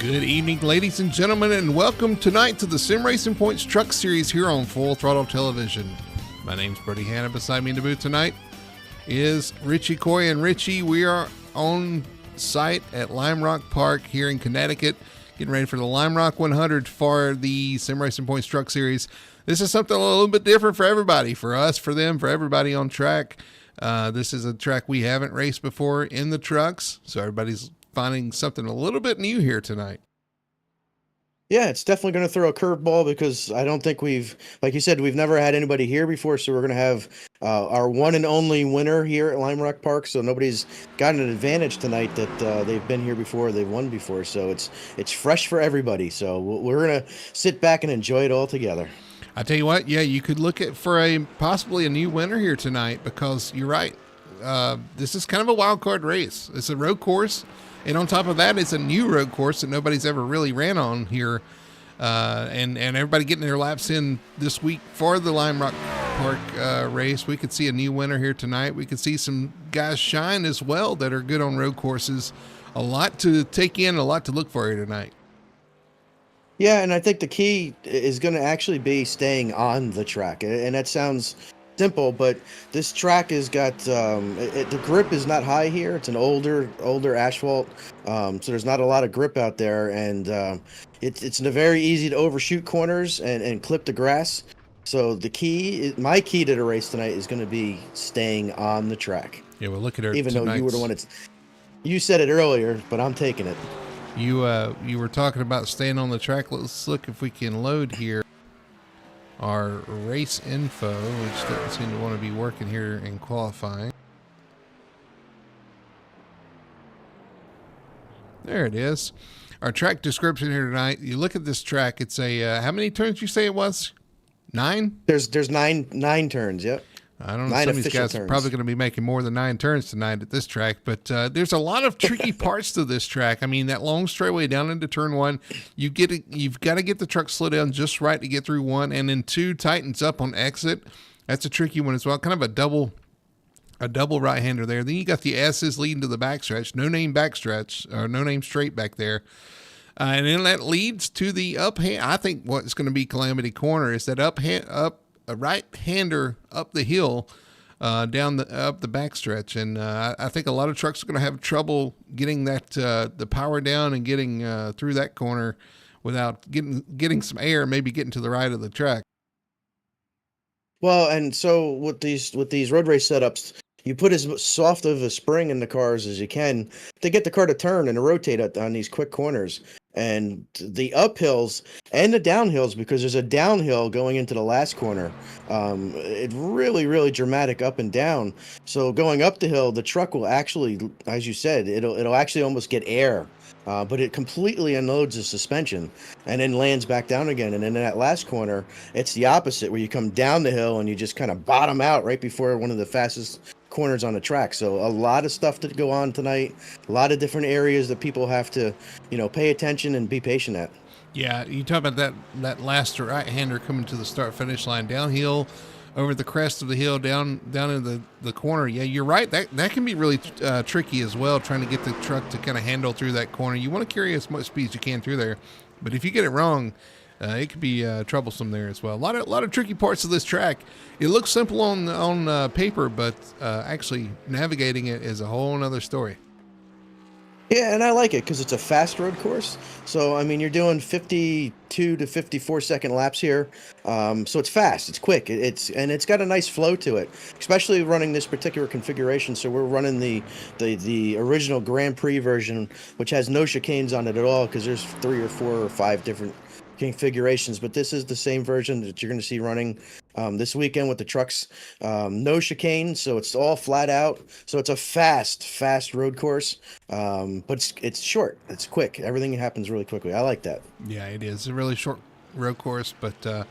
Good evening, ladies and gentlemen, and welcome tonight to the Sim Racing Points Truck Series here on Full Throttle Television. My name's Brody Hanna. Beside me in the booth tonight is Richie Coy. And Richie, we are on site at Lime Rock Park here in Connecticut, getting ready for the Lime Rock 100 for the Sim Racing Points Truck Series. This is something a little bit different for everybody, for us, for them, for everybody on track. This is a track we haven't raced before in the trucks, so everybody's finding something a little bit new here tonight. Yeah, it's definitely going to throw a curveball because I don't think like you said, we've never had anybody here before. So we're going to have our one and only winner here at Lime Rock Park. So nobody's got an advantage tonight that they've been here before, they've won before. So it's fresh for everybody. So we're going to sit back and enjoy it all together. I tell you what, yeah, you could look at for possibly a new winner here tonight because you're right. This is kind of a wild card race. It's a road course. And on top of that, it's a new road course that nobody's ever really ran on here. And everybody getting their laps in this week for the Lime Rock Park race. We could see a new winner here tonight. We could see some guys shine as well that are good on road courses. A lot to take in, a lot to look for here tonight. Yeah, and I think the key is going to actually be staying on the track. And that sounds simple, but this track has got the grip is not high here. It's an older asphalt, so there's not a lot of grip out there, and it's very easy to overshoot corners and clip the grass. So my key to the race tonight is going to be staying on the track. Yeah, well, look at her. Even though you were the one you said it earlier, but I'm taking it. You were talking about staying on the track. Let's look if we can load here our race info, which doesn't seem to want to be working here in qualifying. There it is. Our track description here tonight. You look at this track. It's a how many turns you say it was? 9? There's nine turns. Yep. I don't know. Some of these guys are probably going to be making more than 9 turns tonight at this track, but there's a lot of tricky parts to this track. I mean, that long straightaway down into turn 1, you've got to get the truck slowed down just right to get through 1, and then 2 tightens up on exit. That's a tricky one as well. Kind of a double right-hander there. Then you got the S's leading to the backstretch, no name straight back there. And then that leads to the I think what's going to be Calamity Corner is that a right-hander up the hill, up the backstretch, and I think a lot of trucks are going to have trouble getting that the power down and getting through that corner without getting some air, maybe getting to the right of the track. Well, and so with these road race setups, you put as soft of a spring in the cars as you can to get the car to turn and to rotate on these quick corners. And the uphills and the downhills, because there's a downhill going into the last corner. It really, really dramatic up and down. So going up the hill, the truck will actually, as you said, it'll actually almost get air. But it completely unloads the suspension and then lands back down again. And then in that last corner, it's the opposite, where you come down the hill and you just kind of bottom out right before one of the fastest corners on the track. So a lot of stuff to go on tonight, a lot of different areas that people have to, pay attention and be patient at. Yeah, you talk about that last right-hander coming to the start-finish line, downhill, over the crest of the hill, down in the corner. Yeah, you're right. That can be really tricky as well, trying to get the truck to kind of handle through that corner. You want to carry as much speed as you can through there, but if you get it wrong, it could be troublesome there as well. A lot of tricky parts of this track. It looks simple on paper, but actually navigating it is a whole nother story. Yeah, and I like it because it's a fast road course. So, I mean, you're doing 52 to 54 second laps here. So it's fast, it's quick, it's got a nice flow to it, especially running this particular configuration. So we're running the original Grand Prix version, which has no chicanes on it at all, because there's 3 or 4 or 5 different configurations, but this is the same version that you're going to see running this weekend with the trucks. No chicane, so it's all flat out. So it's a fast road course, but it's short, it's quick. Everything happens really quickly. I like that. Yeah, it is a really short road course, but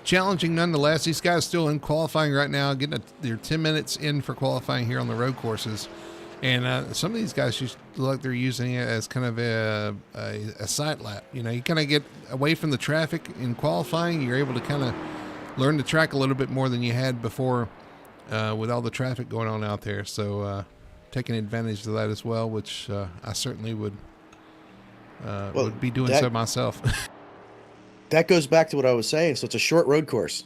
challenging nonetheless. These guys still in qualifying right now, getting their 10 minutes in for qualifying here on the road courses. And some of these guys just look like they're using it as kind of a sight lap. You know, you kind of get away from the traffic in qualifying. You're able to kind of learn the track a little bit more than you had before with all the traffic going on out there. So taking advantage of that as well, which I certainly would would be doing so myself. That goes back to what I was saying. So it's a short road course.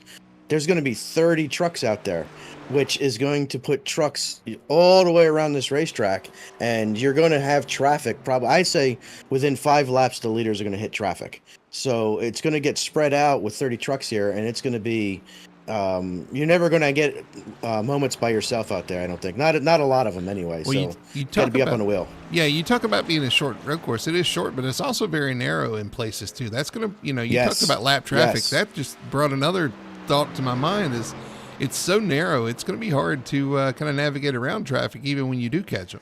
There's going to be 30 trucks out there, which is going to put trucks all the way around this racetrack, and you're going to have traffic. Probably, I'd say within 5 laps, the leaders are going to hit traffic. So it's going to get spread out with 30 trucks here, and it's going to be. You're never going to get moments by yourself out there. I don't think. Not a lot of them anyway. Well, so you got to be up on the wheel. Yeah, you talk about being a short road course. It is short, but it's also very narrow in places too. That's going to, you talked about lap traffic. Yes. That just brought another thought to my mind. Is it's so narrow, it's going to be hard to kind of navigate around traffic, even when you do catch them.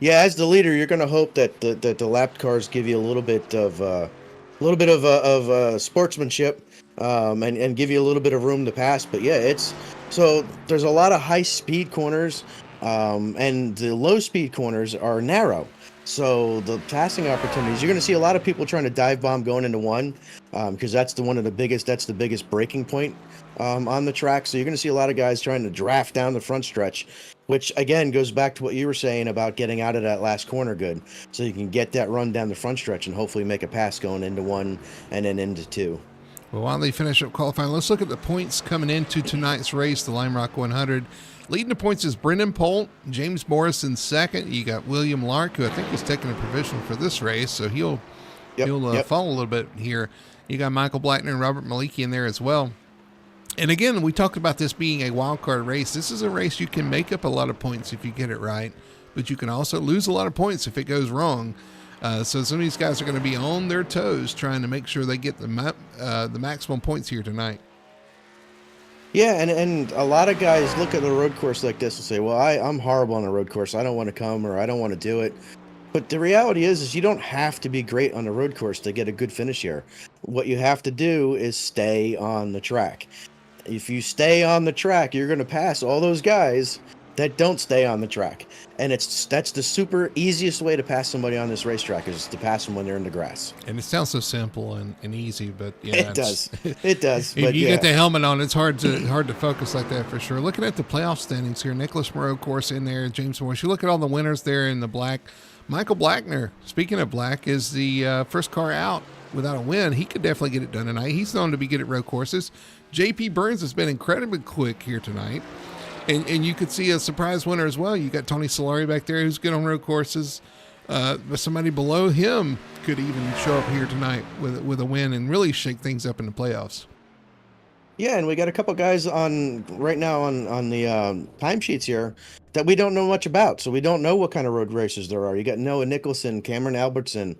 Yeah, as the leader, you're going to hope that the lap cars give you a little bit of sportsmanship. And give you a little bit of room to pass. But yeah, there's a lot of high speed corners, and the low speed corners are narrow. So the passing opportunities, you're going to see a lot of people trying to dive bomb going into one, because that's the biggest breaking point on the track. So you're going to see a lot of guys trying to draft down the front stretch, which again goes back to what you were saying about getting out of that last corner good, so you can get that run down the front stretch and hopefully make a pass going into one and then into two. Well, while they finish up qualifying, let's look at the points coming into tonight's race, the Lime Rock 100. Leading the points is Brendan Polt, James Morrison second. You got William Lark, who I think is taking a provisional for this race, so he'll follow a little bit here. You got Michael Blackner and Robert Maliki in there as well. And again, we talked about this being a wild card race. This is a race you can make up a lot of points if you get it right, but you can also lose a lot of points if it goes wrong. So some of these guys are going to be on their toes trying to make sure they get the maximum points here tonight. Yeah, and a lot of guys look at a road course like this and say, well, I'm horrible on a road course. I don't want to come, or I don't want to do it. But the reality is you don't have to be great on a road course to get a good finish here. What you have to do is stay on the track. If you stay on the track, you're going to pass all those guys that don't stay on the track. And that's the super easiest way to pass somebody on this racetrack, is to pass them when they're in the grass. And it sounds so simple and easy, but yeah, it does. It does. If you get the helmet on, it's hard to focus like that for sure. Looking at the playoff standings here, Nicholas Moreau, of course, in there, James Morris. You look at all the winners there in the black. Michael Blackner, speaking of black, is the first car out without a win. He could definitely get it done tonight. He's known to be good at road courses. J.P. Burns has been incredibly quick here tonight. And you could see a surprise winner as well. You got Tony Solari back there, who's good on road courses. But somebody below him could even show up here tonight with a win and really shake things up in the playoffs. Yeah, and we got a couple guys right now on the timesheets here that we don't know much about. So we don't know what kind of road racers there are. You got Noah Nicholson, Cameron Albertson,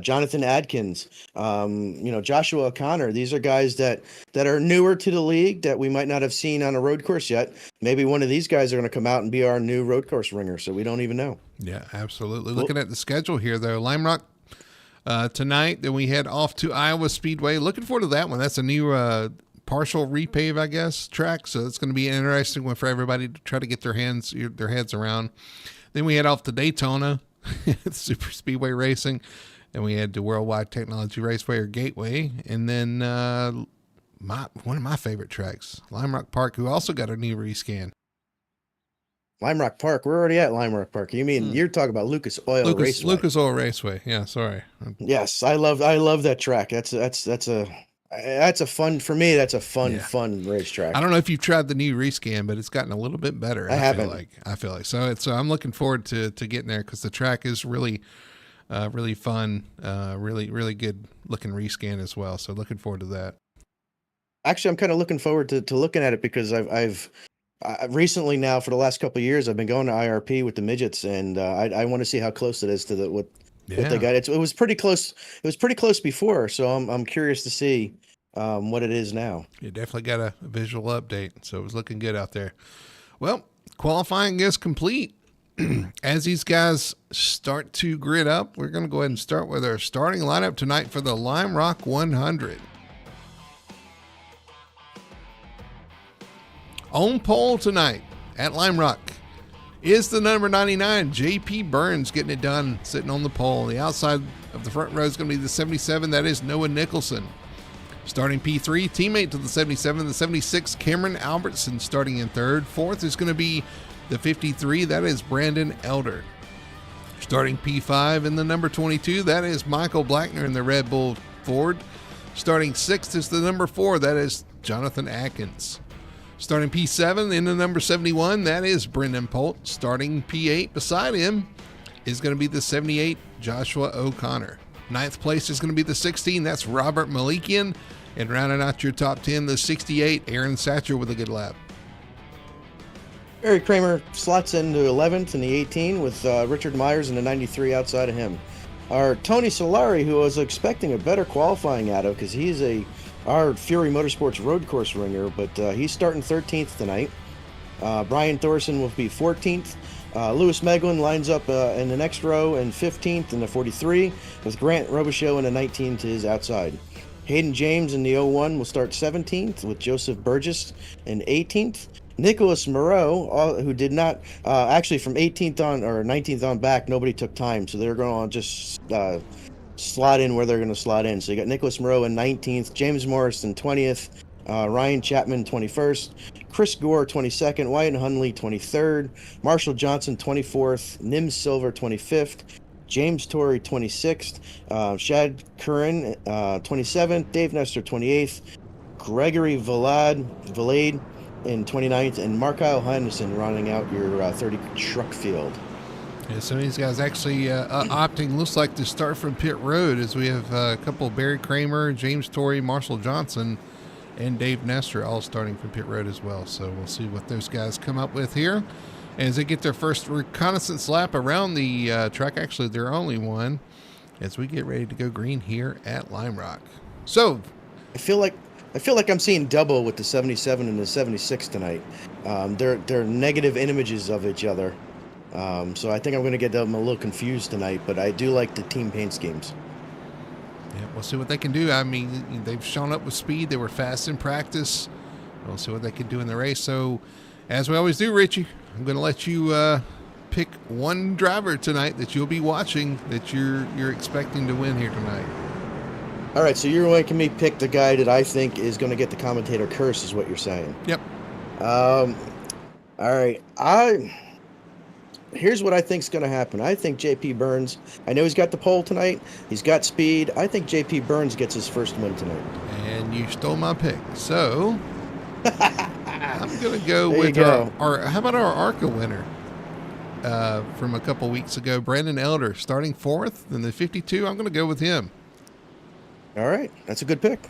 Jonathan Adkins, Joshua O'Connor. These are guys that are newer to the league that we might not have seen on a road course yet. Maybe one of these guys are going to come out and be our new road course ringer, so we don't even know. Yeah, absolutely. Looking at the schedule here, though, Lime Rock tonight, then we head off to Iowa Speedway. Looking forward to that one. That's a new partial repave, I guess, track. So it's going to be an interesting one for everybody to try to get their heads around. Then we head off to Daytona, Super Speedway Racing. Then we head to Worldwide Technology Raceway, or Gateway. And then one of my favorite tracks, Lime Rock Park, who also got a new rescan. Lime Rock Park. We're already at Lime Rock Park. You mean you're talking about Lucas Oil Raceway? Lucas Oil Raceway. Yeah, sorry. Yes, I love that track. That's a fun fun racetrack. I don't know if you've tried the new rescan, but it's gotten a little bit better. I haven't. I feel like so. I'm looking forward to getting there, because the track is really fun, really good looking rescan as well. So looking forward to that. Actually, I'm kind of looking forward to looking at it, because I've recently, now for the last couple of years, I've been going to IRP with the midgets, and I want to see how close it is to what they got. It was pretty close. It was pretty close before, so I'm curious to see what it is now. You definitely got a visual update, so it was looking good out there. Well, qualifying is complete. As these guys start to grid up, we're going to go ahead and start with our starting lineup tonight for the Lime Rock 100. On pole tonight at Lime Rock is the number 99, J.P. Burns, getting it done, sitting on the pole. The outside of the front row is going to be the 77. That is Noah Nicholson. Starting P3, teammate to the 77, the 76, Cameron Albertson, starting in third. Fourth is going to be the 53. That is Brandon Elder. Starting P5 in the number 22, that is Michael Blackner in the Red Bull Ford. Starting 6th is the number 4, that is Jonathan Atkins. Starting P7 in the number 71, that is Brendan Polt. Starting P8 beside him is going to be the 78, Joshua O'Connor. 9th place is going to be the 16, that's Robert Malikian. And rounding out your top 10, the 68, Aaron Satcher with a good lap. Eric Kramer slots into 11th in the 18 with Richard Myers in the 93 outside of him. Our Tony Solari, who I was expecting a better qualifying out of because he's our Fury Motorsports road course ringer, but he's starting 13th tonight. Brian Thorson will be 14th. Lewis Meglin lines up in the next row and 15th in the 43 with Grant Robichaux in the 19 to his outside. Hayden James in the 01 will start 17th with Joseph Burgess in 18th. Nicholas Moreau, who did not, actually from 18th on or 19th on back, nobody took time. So they're going to just slot in where they're going to slot in. So you got Nicholas Moreau in 19th, James Morrison 20th, Ryan Chapman 21st, Chris Gore 22nd, Wyatt Hunley 23rd, Marshall Johnson 24th, Nim Silver 25th, James Torrey 26th, Shad Curran 27th, Dave Nestor 28th, Gregory Valade in 29th, and Markyle Henderson rounding out your 30 truck field. Yeah, some of these guys actually opting, looks like, to start from pit road, as we have a couple, Barry Kramer, James Torrey, Marshall Johnson, and Dave Nestor all starting from pit road as well. So we'll see what those guys come up with here as they get their first reconnaissance lap around the track. Actually, their only one, as we get ready to go green here at Lime Rock. So I feel like I'm seeing double with the 77 and the 76 tonight. They're negative images of each other. So I think I'm going to get them a little confused tonight, but I do like the team paint schemes. Yeah, we'll see what they can do. I mean, they've shown up with speed. They were fast in practice. We'll see what they can do in the race. So, as we always do, Richie, I'm going to let you pick one driver tonight that you'll be watching that you're expecting to win here tonight. All right, so you're making me pick the guy that I think is going to get the commentator curse, is what you're saying. Yep. All right. Here's what I think is going to happen. I think J.P. Burns, I know he's got the pole tonight. He's got speed. I think J.P. Burns gets his first win tonight. And you stole my pick. So I'm going to go with our, how about our ARCA winner from a couple weeks ago, Brandon Elder, starting 4th in the 52. I'm going to go with him. All right. That's a good pick.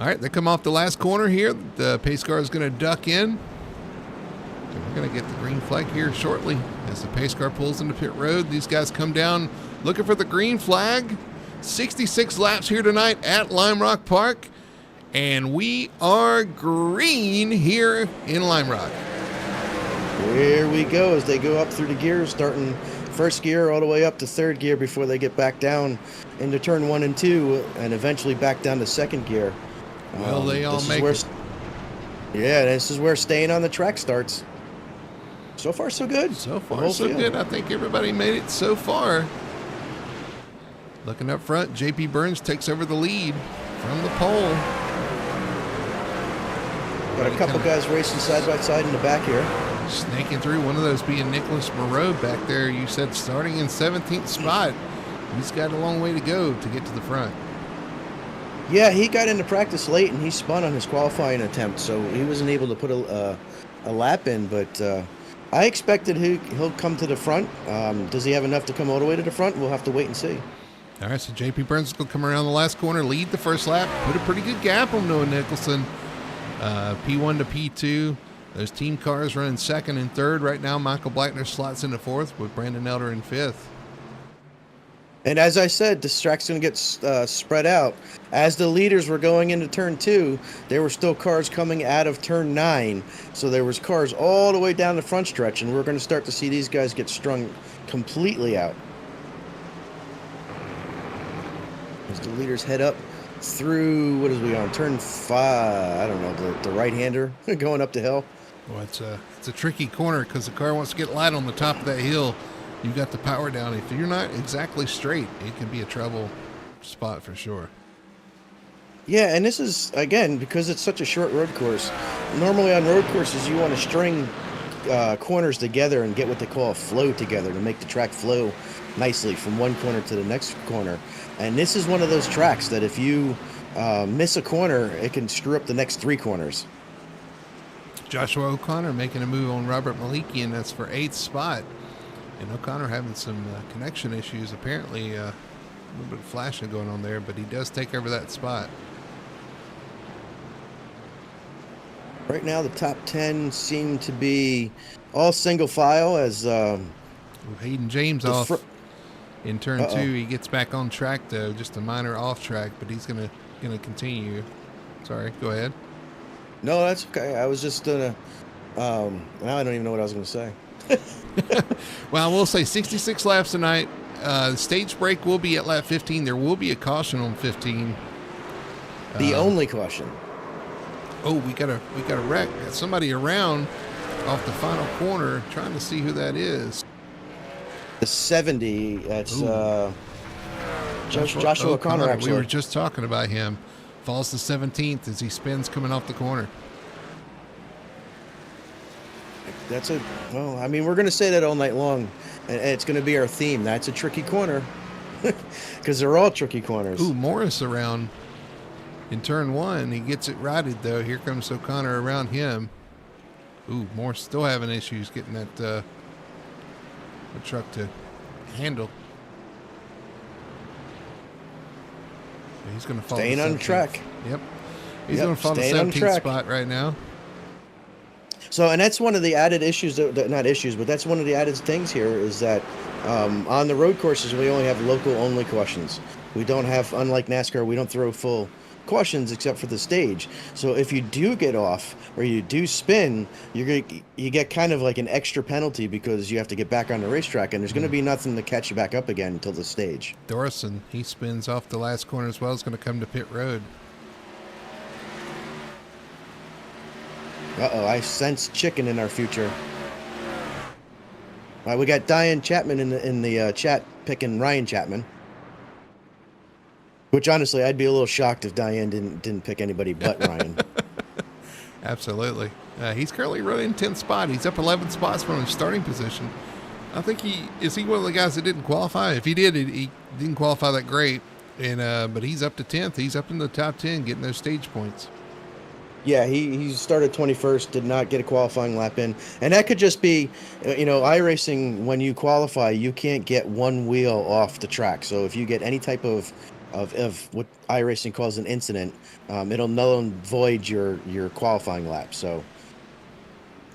All right. They come off the last corner here. The pace car is going to duck in. And we're going to get the green flag here shortly as the pace car pulls into pit road. These guys come down looking for the green flag. 66 laps here tonight at Lime Rock Park. And we are green here in Lime Rock. Here we go as they go up through the gears, starting first gear all the way up to third gear before they get back down into turn 1 and 2 and eventually back down to second gear. Well, they all make it. Yeah, this is where staying on the track starts. So far, so good. So far, so good. I think everybody made it so far. Looking up front, J.P. Burns takes over the lead from the pole. Got a couple guys racing side by side in the back here. Snaking through, one of those being Nicholas Moreau back there. You said starting in 17th spot. He's got a long way to go to get to the front. Yeah, he got into practice late and he spun on his qualifying attempt, so he wasn't able to put a lap in, but I expected he'll come to the front. Does he have enough to come all the way to the front? We'll have to wait and see. All right, so J.P. Burns is going to come around the last corner, lead the first lap, put a pretty good gap on Noah Nicholson. P1 to P2. Those team cars running second and third. Right now, Michael Blackner slots into 4th with Brandon Elder in 5th. And as I said, this track's going to get spread out. As the leaders were going into turn 2, there were still cars coming out of turn 9. So there was cars all the way down the front stretch, and we're going to start to see these guys get strung completely out. As the leaders head up through, what is we on, turn 5, I don't know, the right-hander going up the hill. Well, it's a tricky corner because the car wants to get light on the top of that hill. You got the power down. If you're not exactly straight, it can be a trouble spot for sure. Yeah, and this is, again, because it's such a short road course. Normally on road courses, you want to string corners together and get what they call a flow together to make the track flow nicely from one corner to the next corner. And this is one of those tracks that if you miss a corner, it can screw up the next 3 corners. Joshua O'Connor making a move on Robert Maliki, and that's for 8th spot. And O'Connor having some connection issues, apparently a little bit of flashing going on there, but he does take over that spot. Right now, the top 10 seem to be all single file as Hayden James off in turn 2. He gets back on track though, just a minor off track, but he's gonna continue. Sorry, go ahead. No, that's okay. I was just gonna. Now I don't even know what I was gonna say. Well, we'll say 66 laps tonight. The stage break will be at lap 15. There will be a caution on 15. The only caution. Oh, we got a wreck. Got somebody around off the final corner, trying to see who that is. The 70. That's Joshua O'Connor. Actually, we were just talking about him. Falls to 17th as he spins coming off the corner. Well, I mean, we're going to say that all night long, and it's going to be our theme. That's a tricky corner, because they're all tricky corners. Ooh, Morris around in turn 1. He gets it righted, though. Here comes O'Connor around him. Ooh, Morris still having issues getting that the truck to handle. He's going to fall. Staying on track. Yep. He's going to fall to 17th spot right now. So, and that's one of the added issues, not issues, but that's one of the added things here is that on the road courses, we only have local only cautions. We don't have, unlike NASCAR, we don't throw full cautions except for the stage. So if you do get off or you do spin, you get kind of like an extra penalty because you have to get back on the racetrack, and there's going to be nothing to catch you back up again until the stage. Dorison, he spins off the last corner as well. Is going to come to pit road. Uh-oh, I sense chicken in our future. All right, we got Diane Chapman in the chat picking Ryan Chapman. Which, honestly, I'd be a little shocked if Diane didn't pick anybody but Ryan. Absolutely. He's currently running 10th spot. He's up 11 spots from his starting position. I think he one of the guys that didn't qualify? If he did, he didn't qualify that great. But he's up to 10th. He's up in the top 10 getting those stage points. Yeah, he started 21st, did not get a qualifying lap in. And that could just be, iRacing, when you qualify, you can't get one wheel off the track. So if you get any type of what iRacing calls an incident, it'll null and void your qualifying lap. So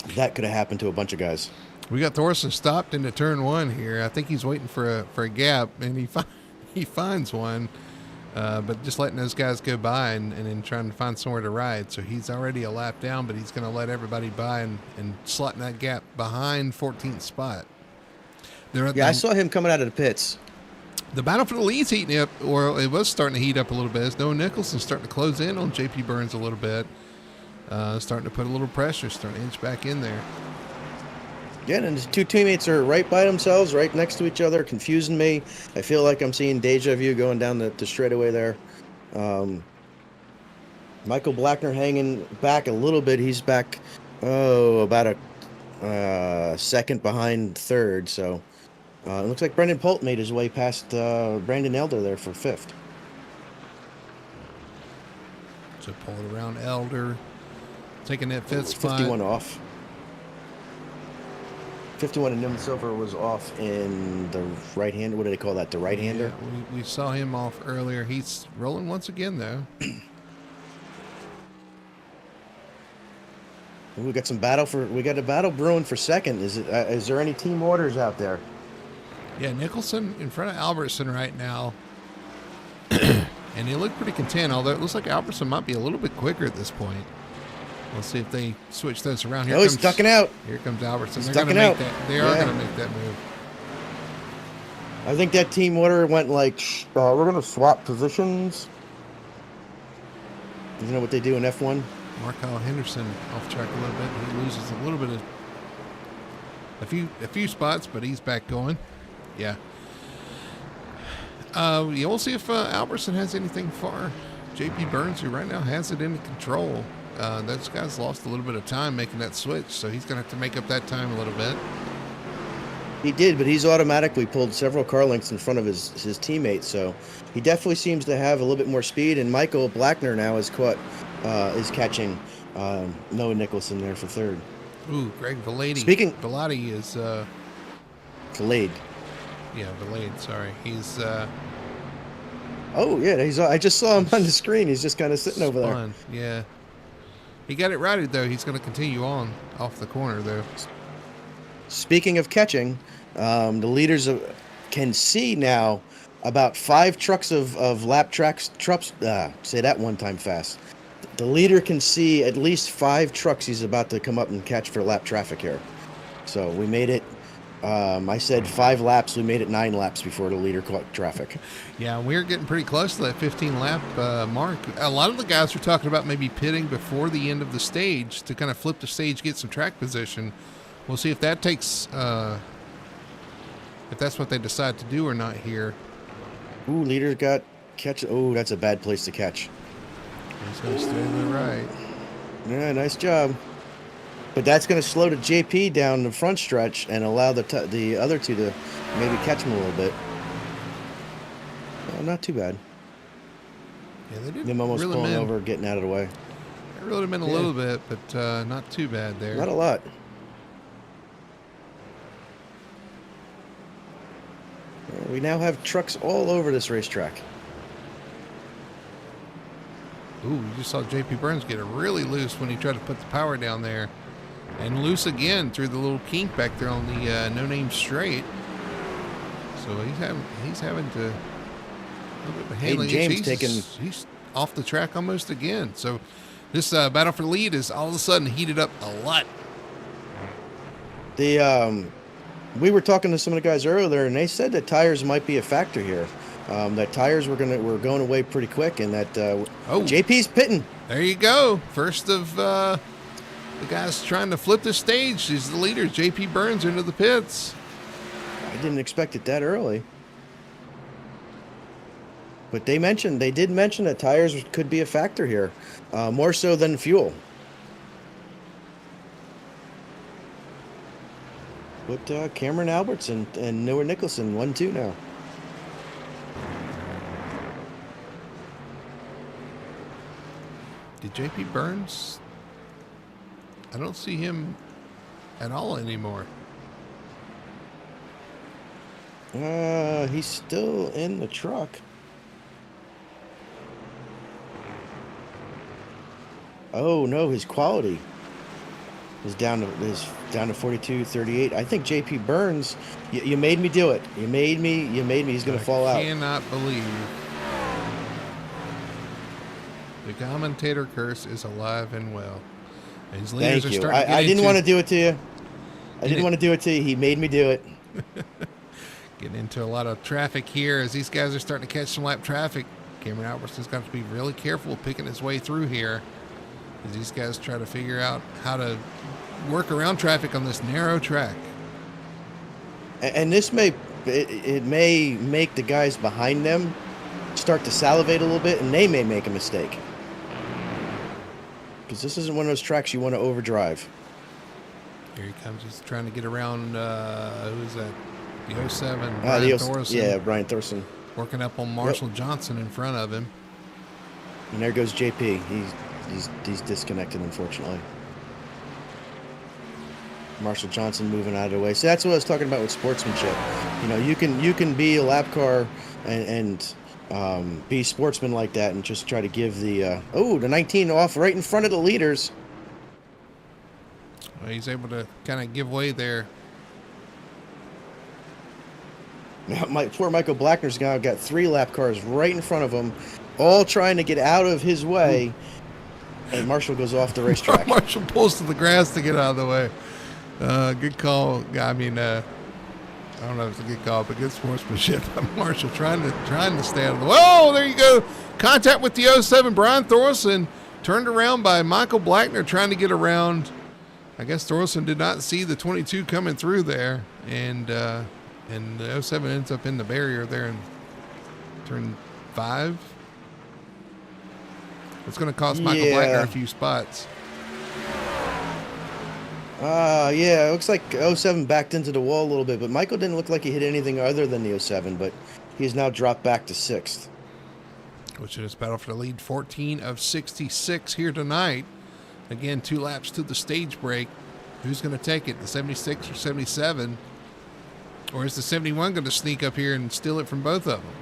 that could have happened to a bunch of guys. We got Thorson stopped into turn 1 here. I think he's waiting for a gap, and he finds one. But just letting those guys go by and then trying to find somewhere to ride. So he's already a lap down, but he's going to let everybody by and slot in that gap behind 14th spot. I saw him coming out of the pits. The battle for the lead's heating up, or it was starting to heat up a little bit. As Noah Nicholson's starting to close in on JP Burns a little bit. Starting to put a little pressure, starting to inch back in there. Yeah, and his two teammates are right by themselves, right next to each other, confusing me. I feel like I'm seeing deja vu going down the straightaway there. Michael Blackner hanging back a little bit. He's back, about a second behind third. So it looks like Brendan Polt made his way past Brandon Elder there for 5th. So pulled around Elder, taking that 5th spot. 51 off. 51 and Newman Silver was off in the right-hander. What do they call that? The right-hander? Yeah, we saw him off earlier. He's rolling once again, though. We got a battle brewing for second. Is there any team orders out there? Yeah, Nicholson in front of Albertson right now. And they look pretty content, although it looks like Albertson might be a little bit quicker at this point. We'll see if they switch those around. Here he's ducking out. Here comes Albertson. They are going to make that move. I think that team order went like, we're going to swap positions. You know what they do in F1? Markyle Henderson off track a little bit. He loses a little bit of a few spots, but he's back going. Yeah. We'll see if Albertson has anything for JP Burns, who right now has it into control. Those guys lost a little bit of time making that switch, so he's going to have to make up that time a little bit. He did, but he's automatically pulled several car lengths in front of his teammates, so he definitely seems to have a little bit more speed. And Michael Blackner now is catching Noah Nicholson there for third. Ooh, Greg Velady. Velady is Velade. Yeah, Velade. Sorry, he's. Oh yeah, I just saw him on the screen. He's just kind of sitting over there. Yeah, he got it righted though. He's going to continue on off the corner though. Speaking of catching, the leaders can see now about 5 trucks of lap tracks. Say that one time fast. The leader can see at least 5 trucks he's about to come up and catch for lap traffic here. So we made it. I said 5 laps. We made it 9 laps before the leader caught traffic. Yeah, we're getting pretty close to that 15 lap mark. A lot of the guys are talking about maybe pitting before the end of the stage to kind of flip the stage, get some track position. We'll see if that takes, if that's what they decide to do or not here. Ooh, leader got catch. Oh, that's a bad place to catch. He's going to stay to the right. Yeah, nice job. But that's going to slow the JP down the front stretch and allow the other two to maybe catch him a little bit. Not too bad. Yeah, they did. Them almost pulling over, getting out of the way. It reeled him in a little bit, but not too bad there. Not a lot. We now have trucks all over this racetrack. Ooh, you just saw JP Burns get it really loose when he tried to put the power down there. And loose again through the little kink back there on the no-name straight. So he's having to... Hayden James he's off the track almost again. So this battle for the lead is all of a sudden heated up a lot. We were talking to some of the guys earlier, and they said that tires might be a factor here. That tires were going away pretty quick, and that JP's pitting. There you go. First of the guys trying to flip the stage. He's the leader, JP Burns, into the pits. I didn't expect it that early. But they did mention that tires could be a factor here, more so than fuel. But Cameron Alberts and Noah Nicholson 1-2 now. Did JP Burns? I don't see him at all anymore. He's still in the truck. Oh no, his quality is down to 42.38. I think JP Burns, you made me do it. You made me. He's going to fall out. I cannot believe the commentator curse is alive and well. And his leaders Thank you. are starting to get I didn't into, want to do it to you. I didn't want to do it to you. He made me do it. Getting into a lot of traffic here as these guys are starting to catch some lap traffic. Cameron Albertson's got to be really careful picking his way through here as these guys try to figure out how to work around traffic on this narrow track. And this may make the guys behind them start to salivate a little bit, and they may make a mistake. Because this isn't one of those tracks you want to overdrive. Here he comes. He's trying to get around, who is that? The 07, Brian Thorson. Yeah, Brian Thorson. Working up on Marshall Johnson in front of him. And there goes JP. He's disconnected, unfortunately. Marshall Johnson moving out of the way. So that's what I was talking about with sportsmanship. You know, you can be a lap car and be sportsman like that and just try to give the 19 off right in front of the leaders. Well, he's able to kind of give way there. Poor Michael Blackner's now got 3 lap cars right in front of him, all trying to get out of his way. And Marshall goes off the racetrack. Marshall pulls to the grass to get out of the way. Good call. I mean, I don't know if it's a good call, but good sportsmanship. Marshall trying to stay out of the way. Oh, there you go. Contact with the 07. Brian Thorson turned around by Michael Blackner trying to get around. I guess Thorson did not see the 22 coming through there, and the 07 ends up in the barrier there in turn 5. It's going to cost Michael Blackner a few spots. Yeah, it looks like 07 backed into the wall a little bit, but Michael didn't look like he hit anything other than the 07, but he's now dropped back to 6th. Which is battle for the lead, 14 of 66 here tonight. Again, 2 laps to the stage break. Who's going to take it, the 76 or 77? Or is the 71 going to sneak up here and steal it from both of them?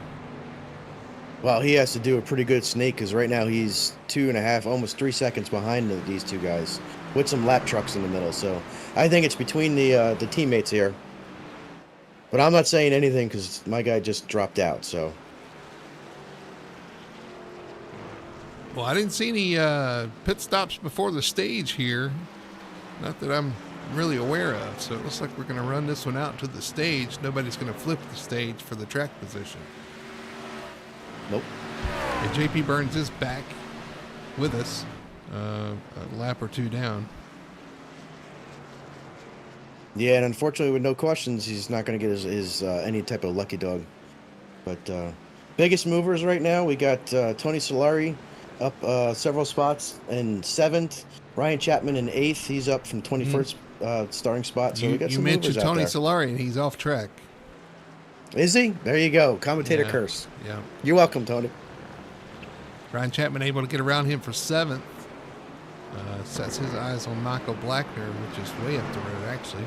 Well, he has to do a pretty good sneak because right now he's 2.5, almost 3 seconds behind these two guys with some lap trucks in the middle. So I think it's between the teammates here. But I'm not saying anything because my guy just dropped out. So. Well, I didn't see any pit stops before the stage here. Not that I'm really aware of. So it looks like we're going to run this one out to the stage. Nobody's going to flip the stage for the track position. Nope. And JP Burns is back with us, a lap or 2 down. Yeah, and unfortunately, with no questions, he's not going to get his any type of lucky dog. But biggest movers right now, we got Tony Solari up several spots in 7th. Ryan Chapman in 8th. He's up from 21st starting spot. So we got some movers out there. You mentioned Tony Solari, and he's off track. Is he? There you go. Commentator curse. Yeah. You're welcome, Tony. Ryan Chapman able to get around him for 7th. Sets his eyes on Michael Blackner, which is way up the road, actually.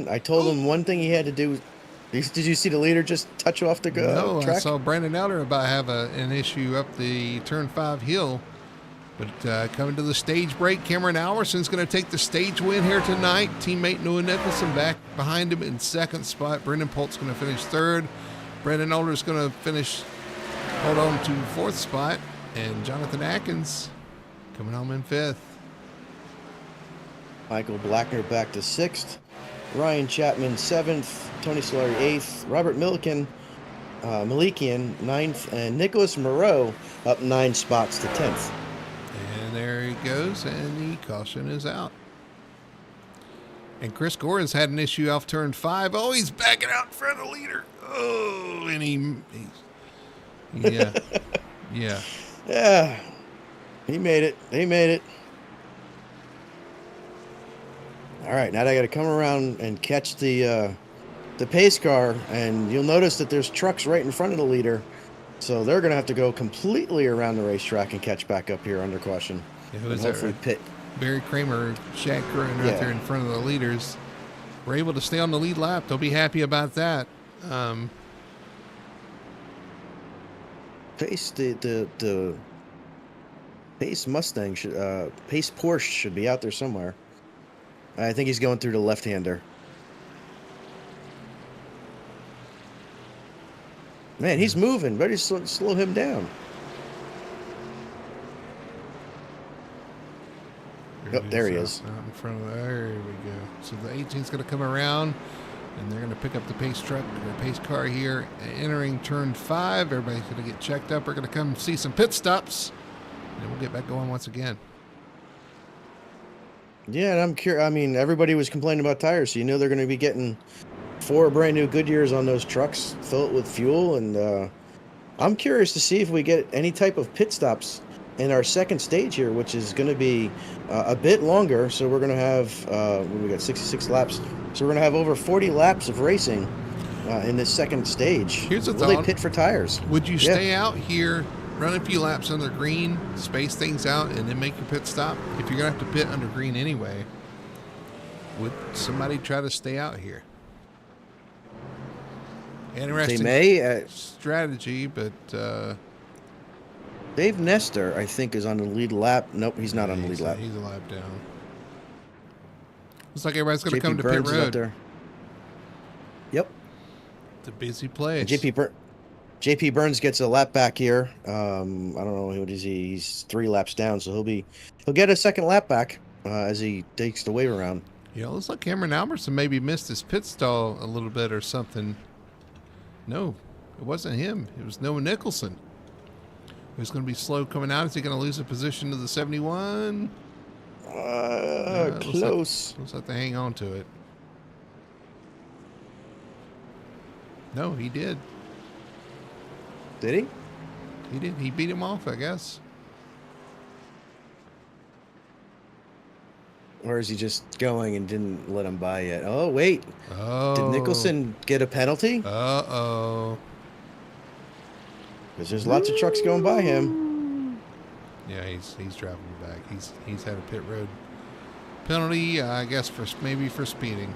I told him one thing he had to do. Did you see the leader just touch off the track? No, I saw Brandon Elder about have an issue up the turn 5 hill. But coming to the stage break, Cameron Alverson's going to take the stage win here tonight. Teammate Noah Nicholson back behind him in 2nd spot. Brendan Polk's going to finish 3rd. Brandon Elder's going to hold on to 4th spot. And Jonathan Atkins coming home in 5th. Michael Blackner back to 6th. Ryan Chapman 7th. Tony Solari 8th. Robert Malikian 9th. And Nicholas Moreau up 9 spots to 10th. And there he goes, and the caution is out. And Chris Gore has had an issue off turn 5. Oh, he's backing out in front of the leader. Oh, and yeah. Yeah. He made it. They made it. All right, now they got to come around and catch the pace car, and you'll notice that there's trucks right in front of the leader. So they're going to have to go completely around the racetrack and catch back up here under caution. Yeah, who is hopefully that? Pit. Barry Kramer, Shaq Curran right there in front of the leaders. We're able to stay on the lead lap. They'll be happy about that. Pace the Pace Mustang Pace Porsche should be out there somewhere. I think he's going through the left-hander. Man, he's moving. Better slow him down. There he is. Out in front of there we go. So the 18's going to come around, and they're going to pick up the pace truck or pace car here, entering turn 5. Everybody's going to get checked up. We're going to come see some pit stops, and we'll get back going once again. Yeah, and I'm curious. I mean, everybody was complaining about tires, so you know they're going to be getting 4 brand new Goodyears on those trucks, fill it with fuel, and I'm curious to see if we get any type of pit stops in our second stage here, which is going to be a bit longer. So we're going to have we got 66 laps, so we're going to have over 40 laps of racing in this second stage. Here's a Will thought. they pit for tires? Would you stay out here, run a few laps under green, space things out, and then make your pit stop? If you're going to have to pit under green anyway, would somebody try to stay out here? Interesting strategy, but Dave Nestor, I think, is on the lead lap. Nope, he's not on the lead lap. He's a lap down. Looks like everybody's going to come to Burns pit road. Up there. Yep. It's a busy place. JP Burns gets a lap back here. I don't know what is he. He's 3 laps down, so he'll get a second lap back as he takes the wave around. Yeah, looks like Cameron Albertson maybe missed his pit stall a little bit or something. No, it wasn't him. It was Noah Nicholson. Who's going to be slow coming out? Is he going to lose a position to the 71? Close. Looks like they hang on to it. No, he did. Did he? He did. He beat him off, I guess. Or is he just going and didn't let him by yet? Oh, wait. Oh. Did Nicholson get a penalty? Uh-oh. Because there's lots of trucks going by him. Yeah, he's driving back. He's had a pit road penalty, I guess, maybe for speeding.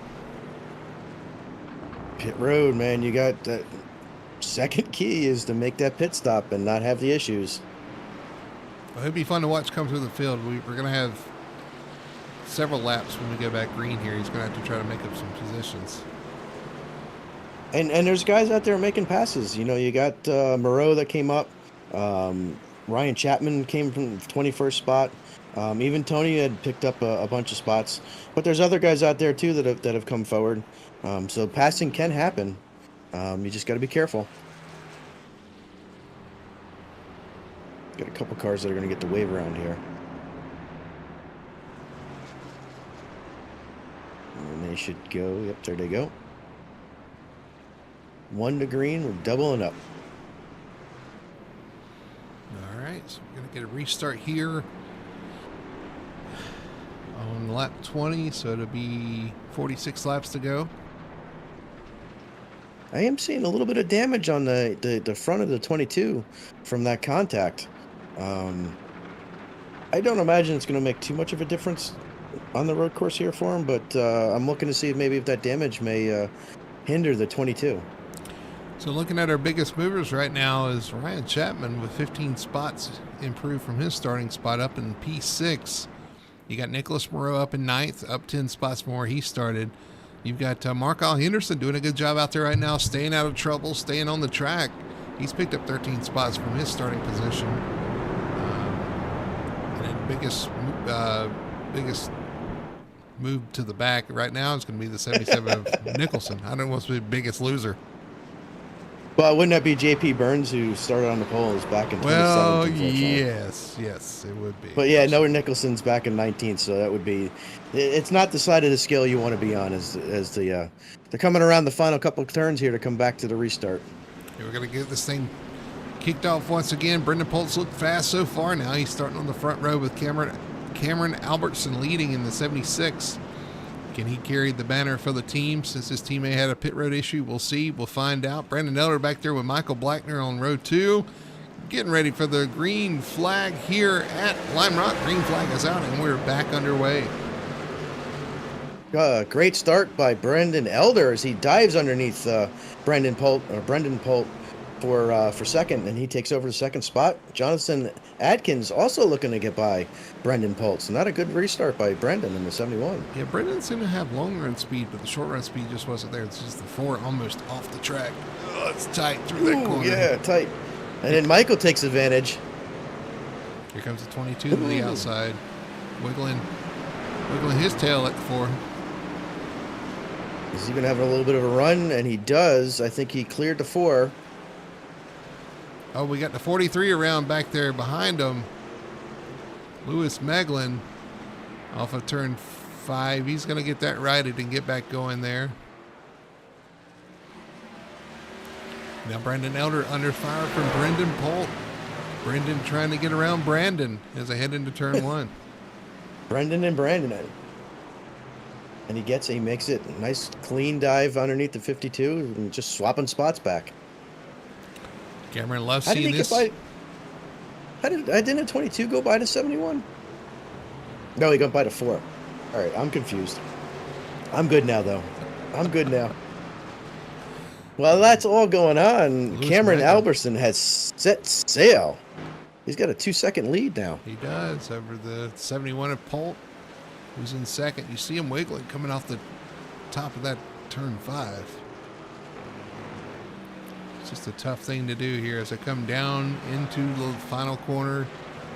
Pit road, man. You got that. Second key is to make that pit stop and not have the issues. Well, it'd be fun to watch come through the field. We're going to have several laps when we go back green here. He's going to have to try to make up some positions. And there's guys out there making passes. You know, you got Moreau that came up. Ryan Chapman came from 21st spot. Even Tony had picked up a bunch of spots. But there's other guys out there too that have come forward. So passing can happen. You just got to be careful. Got a couple cars that are going to get the wave around here. And they should go. Yep, there they go. 1 to green. We're doubling up. All right, so we're going to get a restart here on lap 20, so it'll be 46 laps to go. I am seeing a little bit of damage on the front of the 22 from that contact. I don't imagine it's going to make too much of a difference on the road course here for him, but I'm looking to see if that damage may hinder the 22. So looking at our biggest movers right now is Ryan Chapman with 15 spots improved from his starting spot up in P6. You got Nicholas Moreau up in 9th, up 10 spots from where he started. You've got Mark-Al Henderson doing a good job out there right now, staying out of trouble, staying on the track. He's picked up 13 spots from his starting position. And then biggest move to the back right now is going to be the 77 of Nicholson. I don't know what's the biggest loser. Well, wouldn't that be J.P. Burns, who started on the poles back in 2017? Well, yes, it would be. But yeah, Noah Nicholson's back in 19th, so that would be. It's not the side of the scale you want to be on as they're coming around the final couple of turns here to come back to the restart. Yeah, we're going to get this thing kicked off once again. Brendan Poltz looked fast so far. Now he's starting on the front row with Cameron Albertson leading in the 76. Can he carry the banner for the team since his teammate had a pit road issue? We'll see. We'll find out. Brandon Elder back there with Michael Blackner on row 2. Getting ready for the green flag here at Lime Rock. Green flag is out, and we're back underway. Great start by Brendan Elder as he dives underneath Brendan Polt for second, and he takes over the second spot. Jonathan Adkins also looking to get by Brendan Polt. So not a good restart by Brendan in the 71. Yeah, Brendan seemed to have long run speed, but the short run speed just wasn't there. It's just the 4 almost off the track. Oh, it's tight through that corner. Yeah, tight. And then Michael takes advantage. Here comes the 22 to the outside, wiggling his tail at the 4. Is he going to have a little bit of a run? And he does. I think he cleared the 4. Oh, we got the 43 around back there behind him. Lewis Meglin off of turn 5. He's going to get that righted and get back going there. Now Brandon Elder under fire from Brendan Polt. Brendan trying to get around Brandon as they head into turn 1. Brendan and Brandon. And he makes it a nice clean dive underneath the 52 and just swapping spots back. Cameron loves seeing this. Didn't a 22 go by to 71? No, he got by to 4. All right, I'm confused. I'm good now, though. I'm good now. Well, that's all going on. Lewis Cameron Meglin. Albertson has set sail. He's got a 2-second lead now. He does over the 71 of Polt, who's in second. You see him wiggling coming off the top of that turn 5. Just a tough thing to do here as I come down into the final corner,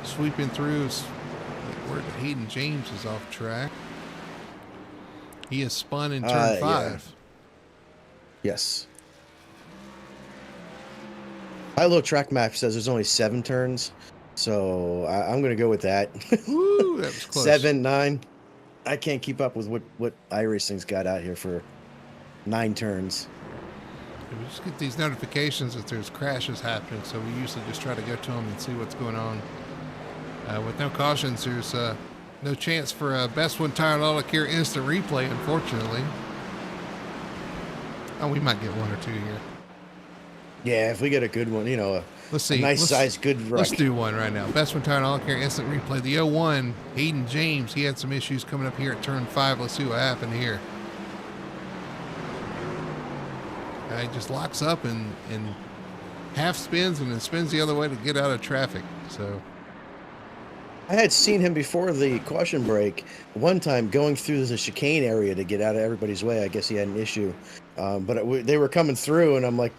sweeping through. Where Hayden James is off track. He is spun in turn 5. Yeah. Yes. My little track map says there's only 7 turns, so I'm going to go with that. Woo, that was close. 7, 9. I can't keep up with what iRacing's got out here for 9 turns. We just get these notifications that there's crashes happening, so we usually just try to go to them and see what's going on. With no cautions, there's no chance for a Best One Tire and Auto Care instant replay, unfortunately. Oh, we might get one or two here. Yeah, if we get a good one, let's see. A nice size, good wreck. Let's do one right now. Best One Tire and Auto Care instant replay. The 01, Hayden James, he had some issues coming up here at turn 5. Let's see what happened here. He just locks up and half spins and then spins the other way to get out of traffic. So I had seen him before the caution break one time going through the chicane area to get out of everybody's way. I guess he had an issue, but they were coming through, and I'm like,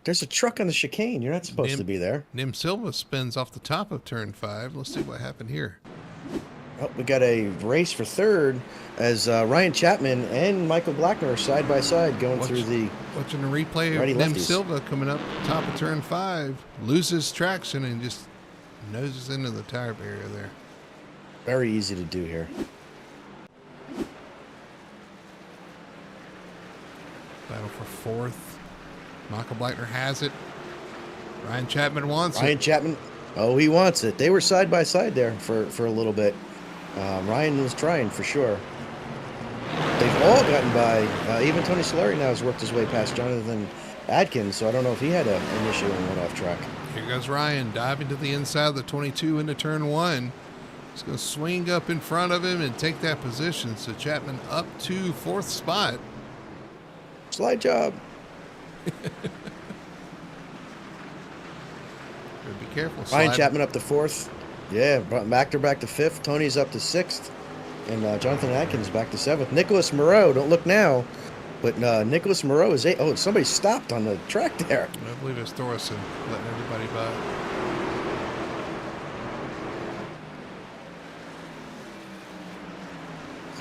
"There's a truck on the chicane. You're not supposed to be there." Nim Silva spins off the top of turn 5. Let's see what happened here. Oh, we got a race for third as Ryan Chapman and Michael Blackner are side by side going through the. Watching the replay of Nim Silva coming up top of turn 5, loses traction and just noses into the tire barrier there. Very easy to do here. Battle for fourth. Michael Blackner has it. Ryan Chapman wants it. Ryan Chapman, he wants it. They were side by side there for a little bit. Ryan was trying for sure. They've all gotten by. Even Tony Solari now has worked his way past Jonathan Adkins, so I don't know if he had an issue and went off track. Here goes Ryan diving to the inside of the 22 into turn 1. He's going to swing up in front of him and take that position. So Chapman up to 4th spot. Slide job. Be careful. Ryan Chapman up to 4th. Yeah, Blackner back to 5th. Tony's up to 6th. And Jonathan Atkins back to 7th. Nicholas Moreau, don't look now, but Nicholas Moreau is 8th. Oh, somebody stopped on the track there. I believe it's Thorson letting everybody by.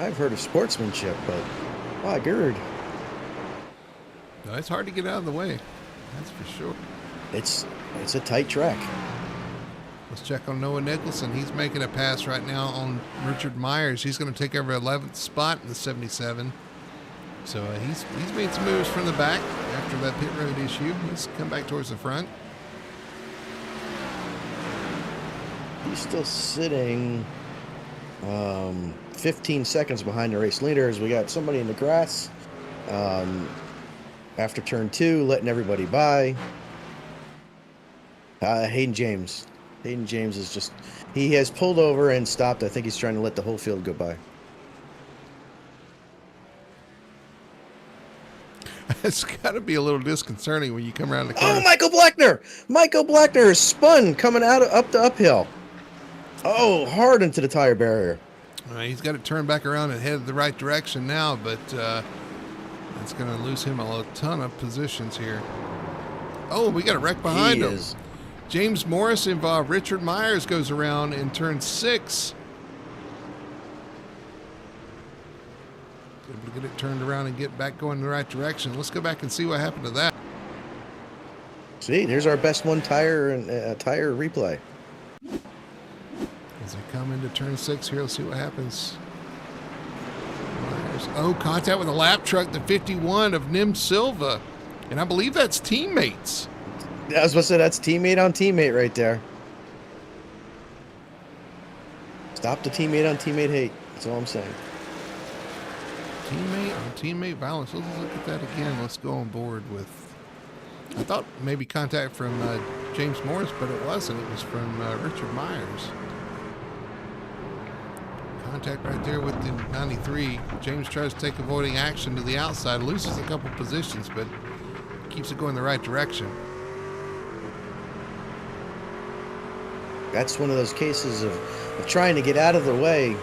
I've heard of sportsmanship, but my God. No, it's hard to get out of the way. That's for sure. It's a tight track. Let's check on Noah Nicholson. He's making a pass right now on Richard Myers. He's going to take over 11th spot in the 77. So he's made some moves from the back after that pit road issue. He's come back towards the front. He's still sitting 15 seconds behind the race leader as we got somebody in the grass after turn 2, letting everybody by. Hayden James. Hayden James is just, he has pulled over and stopped. I think he's trying to let the whole field go by. It's got to be a little disconcerting when you come around the corner. Oh, Michael Blackner! Michael Blackner is spun coming out up the uphill. Oh, hard into the tire barrier. He's got it turned back around and headed the right direction now, but it's going to lose him a ton of positions here. Oh, we got a wreck behind him. James Morris involved. Richard Myers goes around in turn 6. Able to get it turned around and get back going in the right direction. Let's go back and see what happened to that. See, there's our best one tire and tire replay. As they come into turn 6 here, let's see what happens. Myers. Oh, contact with a lap truck, the 51 of Nim Silva. And I believe that's teammates. I was about to say, that's teammate on teammate right there. Stop the teammate on teammate hate. That's all I'm saying. Teammate on teammate violence. Let's look at that again. Let's go on board with. I thought maybe contact from James Morris, but it wasn't. It was from Richard Myers. Contact right there with the 93. James tries to take avoiding action to the outside, loses a couple positions, but keeps it going the right direction. That's one of those cases of trying to get out of the way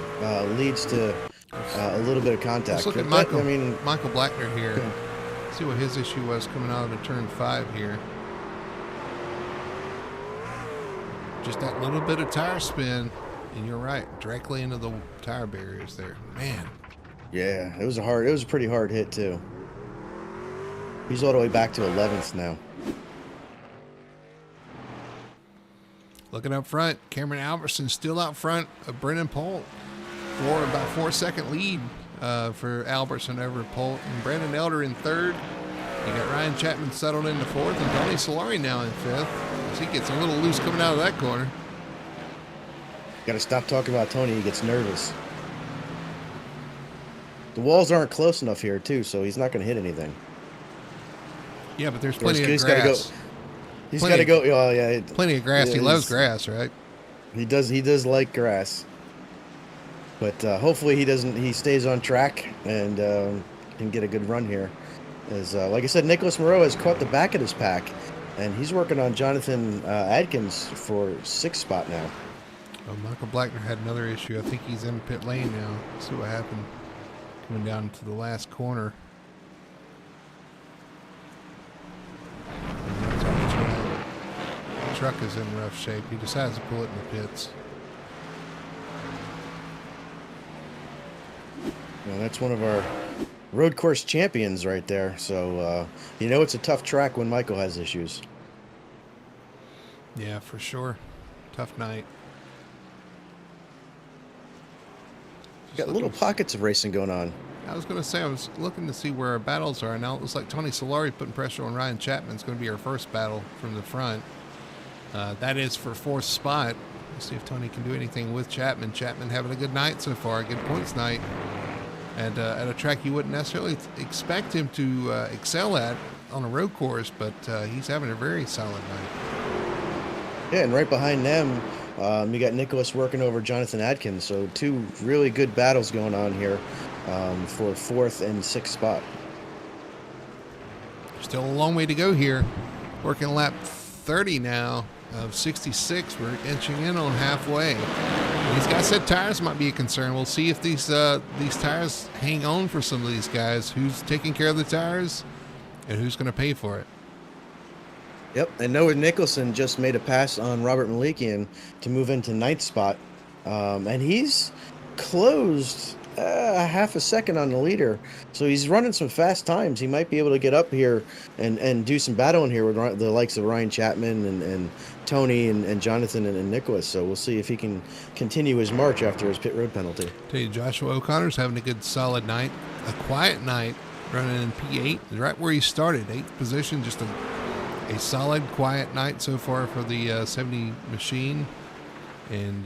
leads to a little bit of contact. Let's look at Michael Blackner here. Okay. See what his issue was coming out of turn 5 here. Just that little bit of tire spin, and you're right, directly into the tire barriers there. Man. Yeah, it was a pretty hard hit too. He's all the way back to 11th now. Looking up front, Cameron Albertson still out front of Brennan Polt for about 4-second lead for Albertson over Polt. And Brandon Elder in 3rd. You got Ryan Chapman settled into fourth, and Tony Solari now in fifth. As he gets a little loose coming out of that corner. Got to stop talking about Tony. He gets nervous. The walls aren't close enough here, too, so he's not going to hit anything. Yeah, but there's plenty of grass. He's got to go. Oh, yeah. Plenty of grass. He loves grass, right? He does. He does like grass. But hopefully he stays on track and can get a good run here. As like I said, Nicholas Moreau has caught the back of his pack, and he's working on Jonathan Adkins for sixth spot now. Oh, Michael Blackner had another issue. I think he's in pit lane now. Let's see what happened coming down to the last corner. The truck is in rough shape. He decides to pull it in the pits. Well, that's one of our road course champions right there. So, it's a tough track when Michael has issues. Yeah, for sure. Tough night. Got little pockets of racing going on. I was going to say, I was looking to see where our battles are. Now it looks like Tony Solari putting pressure on Ryan Chapman. It's going to be our first battle from the front. That is for fourth spot. Let's see if Tony can do anything with Chapman. Chapman having a good night so far, a good points night. And at a track you wouldn't necessarily expect him to excel at on a road course, but he's having a very solid night. Yeah, and right behind them, you got Nicholas working over Jonathan Adkins. So two really good battles going on here for fourth and sixth spot. Still a long way to go here. Working lap 30 now of 66. We're inching in on halfway. These guys said tires might be a concern. We'll see if these tires hang on for some of these guys. Who's taking care of the tires and who's going to pay for it? Yep, and Noah Nicholson just made a pass on Robert Malikian to move into ninth spot. And he's closed a half a second on the leader. So he's running some fast times. He might be able to get up here and do some battling here with the likes of Ryan Chapman and Tony and Jonathan and Nicholas. So we'll see if he can continue his march after his pit road penalty. Tell you, Joshua O'Connor's having a good solid night, a quiet night, running in P8, right where he started, 8th position, just a solid, quiet night so far for the 70 machine, and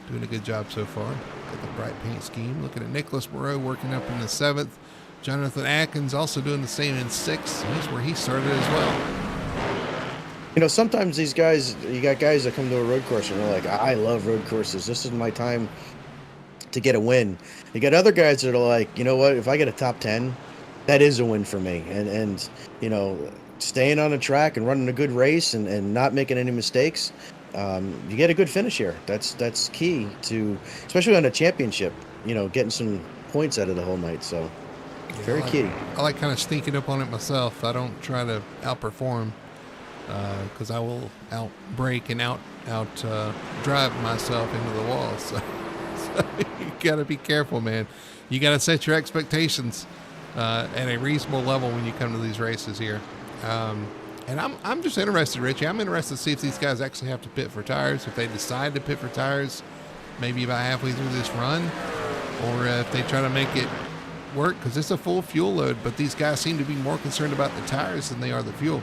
doing a good job so far. Got the bright paint scheme. Looking at Nicholas Moreau working up in the 7th. Jonathan Atkins also doing the same in 6th. He's where he started as well. Sometimes these guys, you got guys that come to a road course and they're like, I love road courses. This is my time to get a win. You got other guys that are like, you know what, if I get a top 10, that is a win for me. And staying on the track and running a good race and not making any mistakes, you get a good finish here. That's key to, especially on a championship, getting some points out of the whole night. So very key. I like kind of sneaking up on it myself. I don't try to outperform because I will outbrake and out drive myself into the wall. So you got to be careful, man. You got to set your expectations at a reasonable level when you come to these races here. And I'm just interested, Richie. I'm interested to see if these guys actually have to pit for tires, if they decide to pit for tires maybe about halfway through this run, or if they try to make it work, because it's a full fuel load, but these guys seem to be more concerned about the tires than they are the fuel.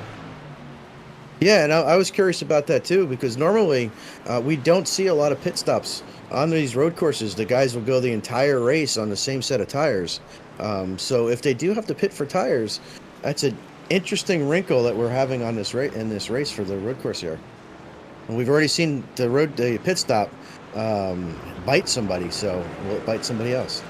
Yeah, and I was curious about that too, because normally we don't see a lot of pit stops on these road courses. The guys will go the entire race on the same set of tires. So if they do have to pit for tires, that's an interesting wrinkle that we're having on this race for the road course here. And we've already seen the pit stop bite somebody, so will it bite somebody else?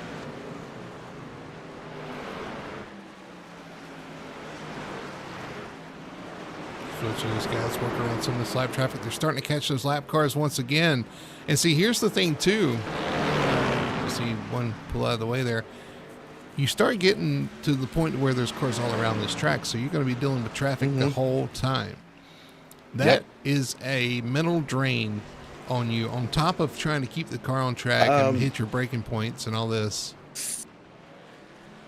Switching these guys work around some of this lap traffic. They're starting to catch those lap cars once again. And see, here's the thing too. You see one pull out of the way there. You start getting to the point where there's cars all around this track, so you're going to be dealing with traffic the whole time. That is a mental drain on you, on top of trying to keep the car on track and hit your braking points and all this.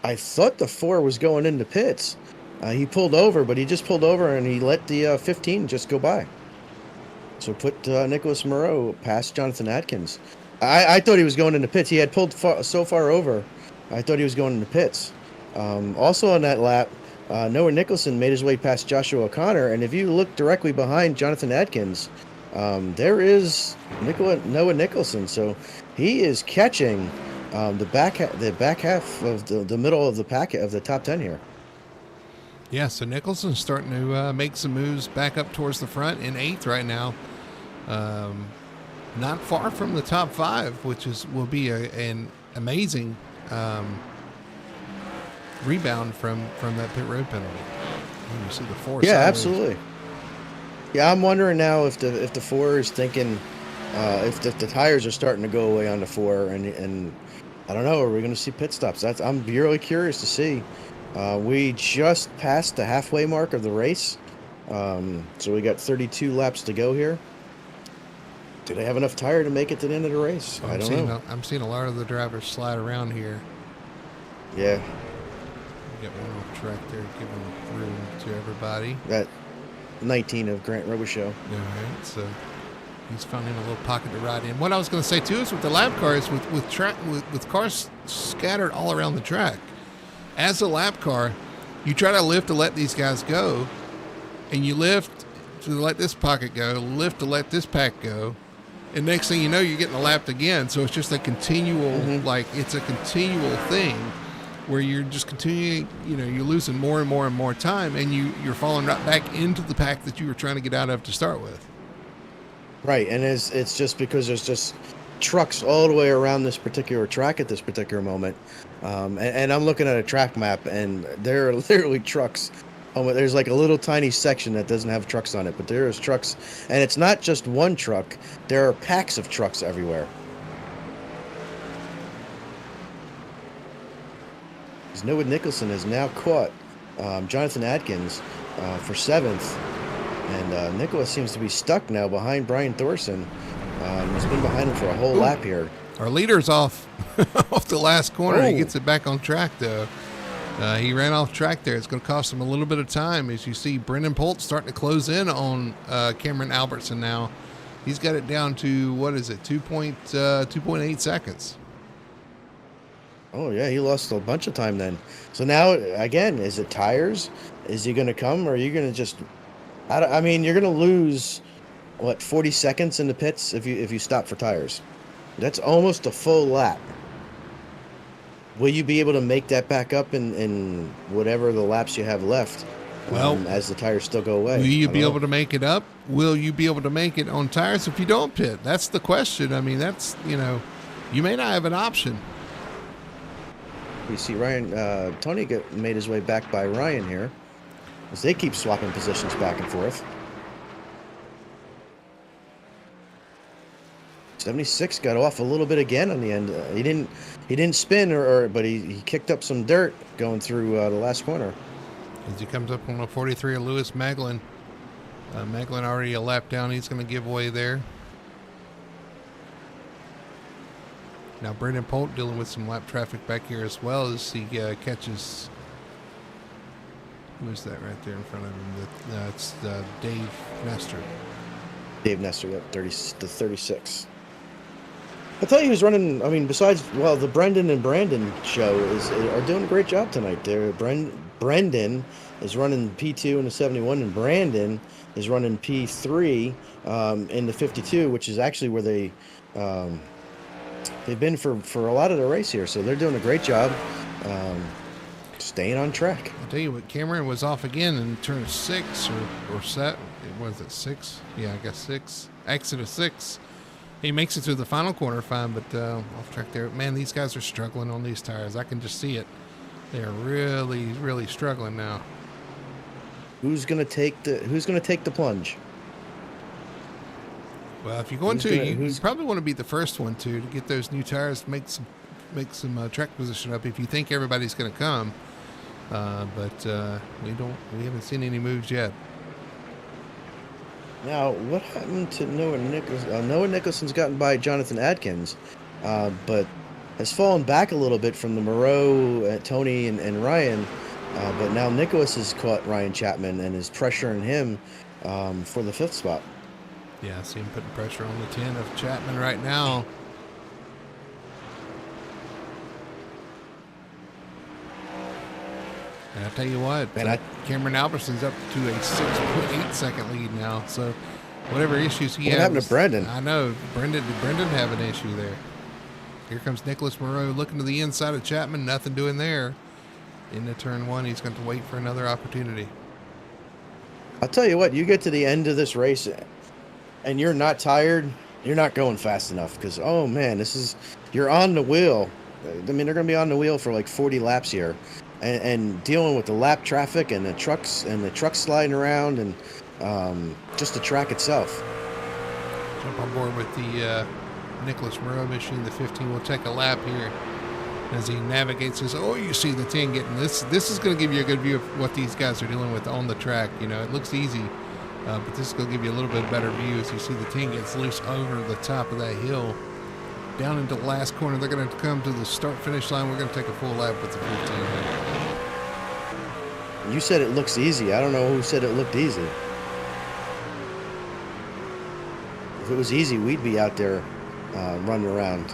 I thought the 4 was going into pits. He pulled over, but he just pulled over and he let the 15 just go by. So put Nicholas Moreau past Jonathan Atkins. I thought he was going into pits. He had pulled so far over. I thought he was going into pits. Also on that lap, Noah Nicholson made his way past Joshua O'Connor, and if you look directly behind Jonathan Adkins, there is Noah Nicholson. So he is catching the back half of the middle of the packet of the top 10 here. Yeah, so Nicholson's starting to make some moves back up towards the front in 8th right now. Not far from the top 5, which will be an amazing rebound from that pit road penalty. You see the 4. Yeah, sideways. Absolutely. Yeah, I'm wondering now if the 4 is thinking if the tires are starting to go away on the 4, and I don't know, are we going to see pit stops? I'm really curious to see. We just passed the halfway mark of the race, so we got 32 laps to go here. Do they have enough tire to make it to the end of the race? I don't know. I'm seeing a lot of the drivers slide around here. Yeah. Get one off track there, giving room to everybody. That 19 of Grant Robichaux. All right, so he's finding a little pocket to ride in. What I was going to say too is with the lap cars, with cars scattered all around the track. As a lap car, you try to lift to let these guys go, and you lift to let this pocket go, lift to let this pack go, and next thing you know, you're getting lapped again. So it's just a continual, it's a continual thing where you're just continuing, you're losing more and more and more time, and you're falling right back into the pack that you were trying to get out of to start with. Right, and it's just because there's just trucks all the way around this particular track at this particular moment. And I'm looking at a track map, and there are literally trucks. There's like a little tiny section that doesn't have trucks on it, but there is trucks, and it's not just one truck. There are packs of trucks everywhere. Noah Nicholson has now caught Jonathan Adkins for 7th, and Nicholas seems to be stuck now behind Brian Thorson. He's been behind him for a whole lap here. Our leader's off off the last corner. He gets it back on track, though. He ran off track there. It's going to cost him a little bit of time. As you see, Brendan Polt starting to close in on Cameron Albertson now. He's got it down to, 2.8 seconds. Oh, yeah, he lost a bunch of time then. So now, again, is it tires? Is he going to come, or are you going to just... I mean, you're going to lose, 40 seconds in the pits if you stop for tires. That's almost a full lap. Will you be able to make that back up in whatever the laps you have left as the tires still go away? Will you be able to make it up? Will you be able to make it on tires if you don't pit? That's the question. I mean, that's, you may not have an option. You see Ryan, Tony made his way back by Ryan here as they keep swapping positions back and forth. 76 got off a little bit again on the end. He didn't spin, but he kicked up some dirt going through the last corner. As he comes up on a 43 of Lewis Maglin. Maglin already a lap down. He's going to give way there. Now Brendan Polt dealing with some lap traffic back here as well as he catches. Who is that right there in front of him? It's Dave Nestor. Dave Nestor, yep, 36. I thought he was running. I mean, besides, the Brendan and Brandon show are doing a great job tonight. Brendan is running P2 in the 71, and Brandon is running P3 in the 52, which is actually where they've been for a lot of the race here. So they're doing a great job staying on track. I'll tell you what, Cameron was off again in turn 6 or set. Was it 6? Yeah, I guess 6. Exit of 6. He makes it through the final corner fine, but off track there. Man, these guys are struggling on these tires. I can just see it. They're really, really struggling now. Who's gonna take the plunge? Well, if you're going you probably want to be the first one to get those new tires, make some track position up if you think everybody's going to come. But we haven't seen any moves yet. Now, what happened to Noah Nicholson? Noah Nicholson's gotten by Jonathan Adkins, but has fallen back a little bit from the Moreau, Tony, and Ryan. But now Nicholas has caught Ryan Chapman and is pressuring him for the 5th spot. Yeah, I see him putting pressure on the 10 of Chapman right now. And I tell you what, Cameron Alberson's up to a 6.8 second lead now. So whatever issues he has. What happened to Brendan? I know. Did Brendan have an issue there? Here comes Nicholas Moreau looking to the inside of Chapman. Nothing doing there. Into turn one, he's going to wait for another opportunity. I'll tell you what, you get to the end of this race and you're not tired, you're not going fast enough because, oh man, you're on the wheel. I mean, they're going to be on the wheel for like 40 laps here and dealing with the lap traffic and the trucks sliding around and just the track itself. Jump on board with the Nicholas Moreau machine, the 15. We'll take a lap here as he navigates this. Oh, you see the 10 getting this. This is going to give you a good view of what these guys are dealing with on the track. You know, it looks easy, but this is going to give you a little bit better view as you see the 10 gets loose over the top of that hill. Down into the last corner, they're going to come to the start-finish line. We're going to take a full lap with the 15. You said it looks easy. I don't know who said it looked easy. If it was easy, we'd be out there running around.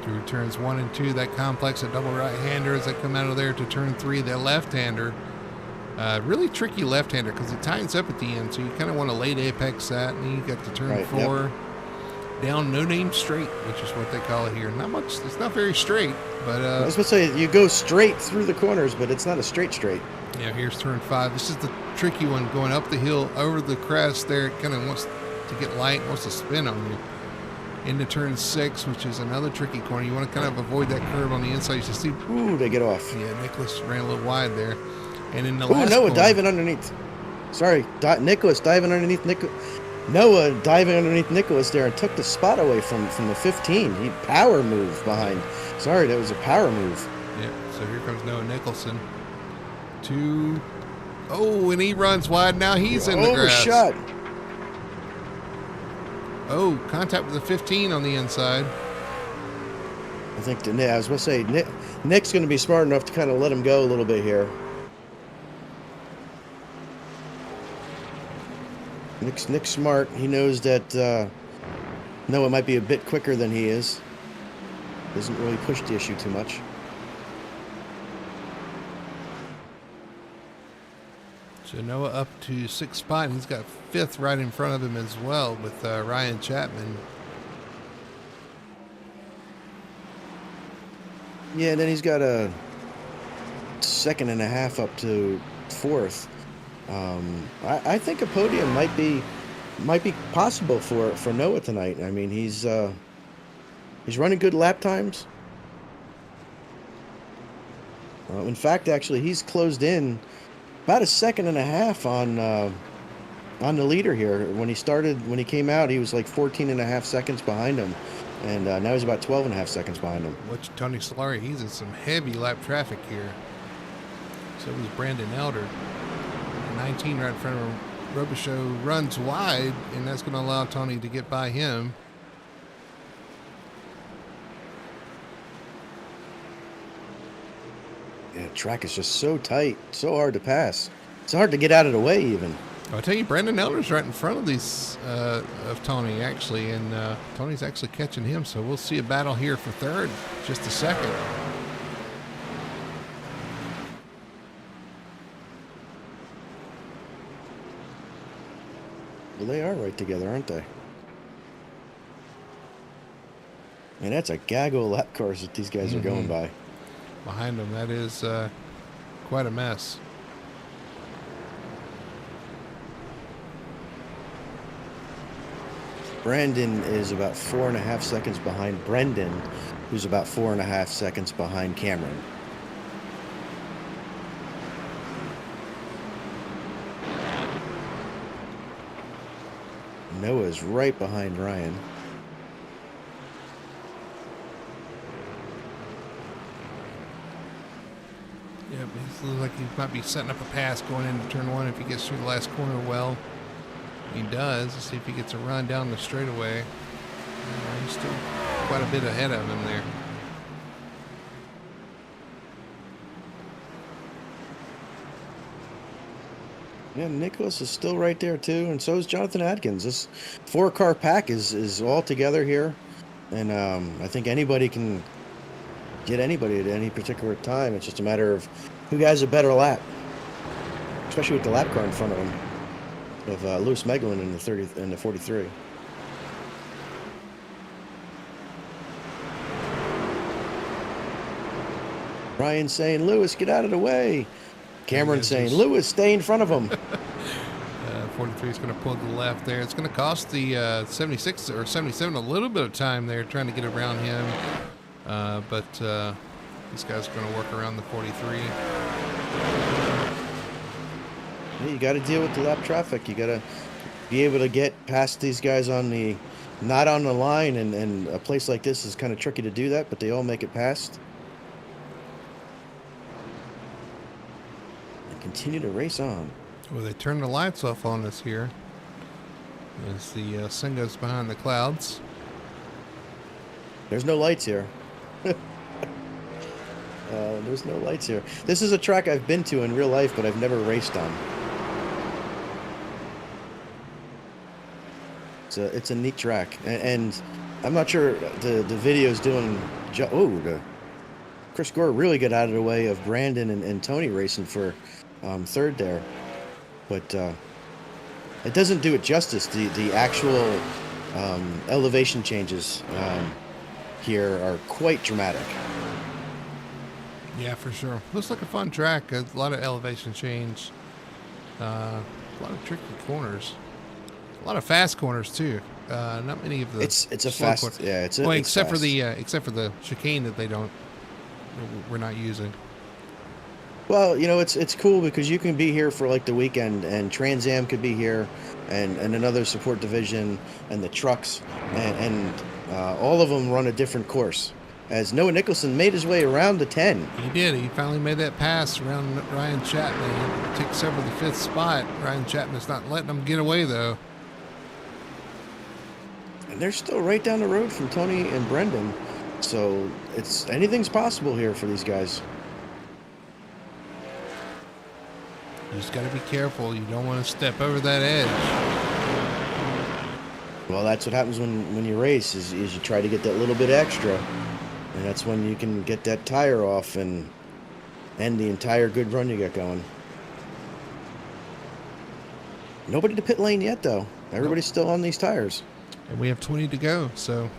Through turns 1 and 2, that complex, a double right-hander as they come out of there to turn 3, the left-hander. Really tricky left-hander because it tightens up at the end, so you kind of want to late apex that, and then you got to turn 4 yep. Down no name straight, which is what they call it here. Not much, it's not very straight, but I was going to say you go straight through the corners, but it's not a straight. Yeah, here's turn 5. This is the tricky one going up the hill over the crest there. It kind of wants to get light, wants to spin on you. Into turn 6, which is another tricky corner. You want to kind of avoid that curve on the inside. You just see, ooh, they get off. Yeah, Nicholas ran a little wide there. And in the last Noah corner, diving underneath. Sorry, Nicholas diving underneath Noah diving underneath Nicholas there and took the spot away from the 15. He power moved behind. Sorry, that was a power move. Yeah, so here comes Noah Nicholson. And he runs wide. Now he's in the grass. Overshot. Oh, contact with the 15 on the inside. I think I was going to say Nick's going to be smart enough to kind of let him go a little bit here. Nick's smart. He knows that Noah might be a bit quicker than he is. Doesn't really push the issue too much. So Noah up to 6th spot. He's got 5th right in front of him as well with Ryan Chapman. Yeah, and then he's got a 2.5 seconds up to 4th. I think a podium might be possible for Noah tonight. I mean, he's running good lap times. In fact, actually, he's closed in about 1.5 seconds on the leader here. When he came out, he was like 14.5 seconds behind him, and now he's about 12.5 seconds behind him. Watch Tony Solari. He's in some heavy lap traffic here. So was Brandon Elder. 19 right in front of him. Robichaux runs wide, and that's going to allow Tony to get by him. Yeah, the track is just so tight, so hard to pass. It's hard to get out of the way even. I'll tell you, Brandon Elder's right in front of these of Tony, actually, and Tony's actually catching him, so we'll see a battle here for 3rd just a second. Well, they are right together, aren't they? Man, that's a gaggle of lap cars that these guys are going by. Behind them, that is quite a mess. Brandon is about 4.5 seconds behind Brendan, who's about 4.5 seconds behind Cameron. Noah's right behind Ryan. Yeah, it looks like he might be setting up a pass going into turn 1 if he gets through the last corner well. He does. Let's see if he gets a run down the straightaway. He's still quite a bit ahead of him there. Yeah, Nicholas is still right there too, and so is Jonathan Adkins. This 4-car pack is all together here, and I think anybody can get anybody at any particular time. It's just a matter of who has a better lap, especially with the lap car in front of him of Lewis Meglin in the 30 and the 43. Ryan saying, "Lewis, get out of the way." Cameron saying, "Lewis, stay in front of him." 43 is going to pull to the left there. It's going to cost the 76 or 77 a little bit of time there trying to get around him. But this guy's going to work around the 43. Yeah, you got to deal with the lap traffic. You got to be able to get past these guys on the not on the line, and a place like this is kind of tricky to do that, but they all make it past. And continue to race on. Well, they turned the lights off on us here as the sun goes behind the clouds. There's no lights here. There's no lights here. This is a track I've been to in real life, but I've never raced on. It's a neat track, and I'm not sure the video's doing. Chris Gore really got out of the way of Brandon and Tony racing for third there. But it doesn't do it justice. The actual elevation changes here are quite dramatic. Yeah, for sure. Looks like a fun track. A lot of elevation change. A lot of tricky corners. A lot of fast corners too. Not many of the. It's a fast. Corners. Yeah, it's well, it's except fast. for the chicane that we're not using. Well, it's cool because you can be here for like the weekend, and Trans Am could be here, and another support division, and the trucks, and all of them run a different course. As Noah Nicholson made his way around the 10. He did. He finally made that pass around Ryan Chapman. He takes over the 5th spot. Ryan Chapman's not letting him get away though. And they're still right down the road from Tony and Brendan, so anything's possible here for these guys. You just got to be careful. You don't want to step over that edge. Well, that's what happens when you race, is you try to get that little bit extra. And that's when you can get that tire off and end the entire good run you got going. Nobody to pit lane yet, though. Everybody's still on these tires. And we have 20 to go, so